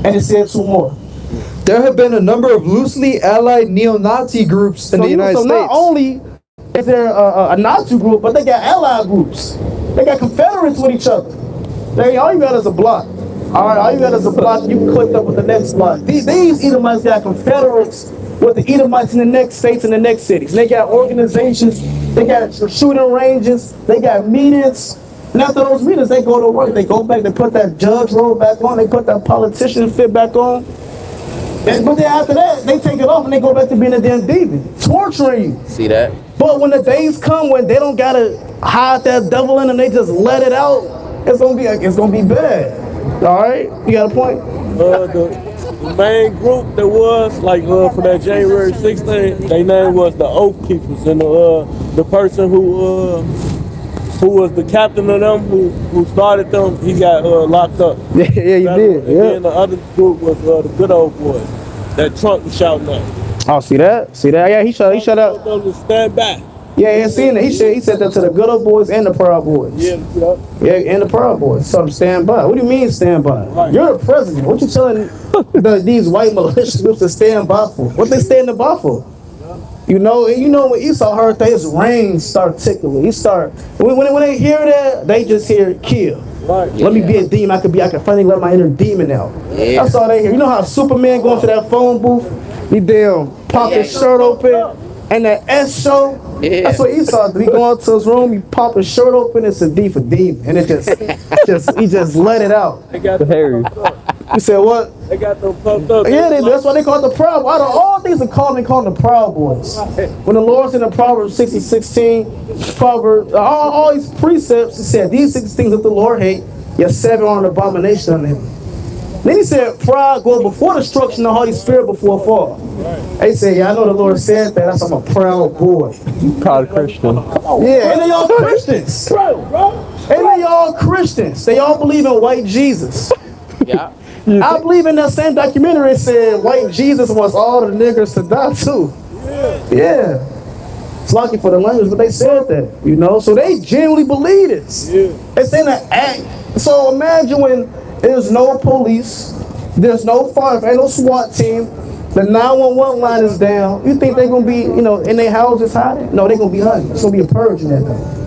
and it said two more. There have been a number of loosely allied neo-Nazi groups in the United so States. not only is there a Nazi group, but they got allied groups. They got Confederates with each other. All you got is a block. All right, all you got is a block. You can click up with the next block. These Edomites got Confederates with the Edomites in the next states and the next cities. They got organizations. They got shooting ranges. They got meetings. And after those meetings, they go to work. They go back. They put that judge robe back on. They put that politician fit back on. But then after that, they take it off and they go back to being a damn demon, torturing you. See that? But when the days come when they don't gotta hide that devil in them, they just let it out. It's gonna be bad. All right, you got a point? The main group that was like for that January 16th, their name was the Oath Keepers, and the person who was the captain of them, who started them, he got locked up. Yeah, you did. And Yeah. then the other group was the Good Old Boys. That Trump was shouting at. Oh, see that? Yeah, he shut up. Told them to stand back. Yeah, seen it. He said that to the Good Old Boys and the Proud Boys. Yeah. And the Proud Boys. So stand by. What do you mean stand by? Right. You're the president. What you telling these white militia groups to stand by for? What they standing by for? You know when Esau heard that, his reins start tickling. When they hear that, they just hear kill. Right. Let me be a demon. I can finally let my inner demon out. Yeah. That's all they hear. You know how Superman going to that phone booth? He damn pop his shirt open and that S show. Yeah. That's what Esau did. He go into his room, he pop his shirt open, it's a D for demon, and it he just let it out. They got Harry. You said what? They got them pumped up. Yeah, that's why they call it the Proud Boys. Out of all things they call them the Proud Boys. When the Lord's in the Proverbs 60:16, Proverbs, all these precepts, he said, these 6 things that the Lord hate, yet 7 are an abomination unto him. Then he said, pride go before destruction, the Holy Spirit before fall. They say, yeah, I know the Lord said that. That's I'm a proud boy. Proud Christian. Yeah, and they all Christians. And they all Christians. They all believe in white Jesus. Yeah. I believe in that same documentary it said white Jesus wants all the niggers to die too. Yeah. It's lucky for the language, but they said that, So they genuinely believe this. It's in an act. So imagine when there's no police, there's no fire, ain't no SWAT team, the 911 line is down. You think they're gonna be, in their houses hiding? No, they're gonna be hiding. It's gonna be a purge in that thing.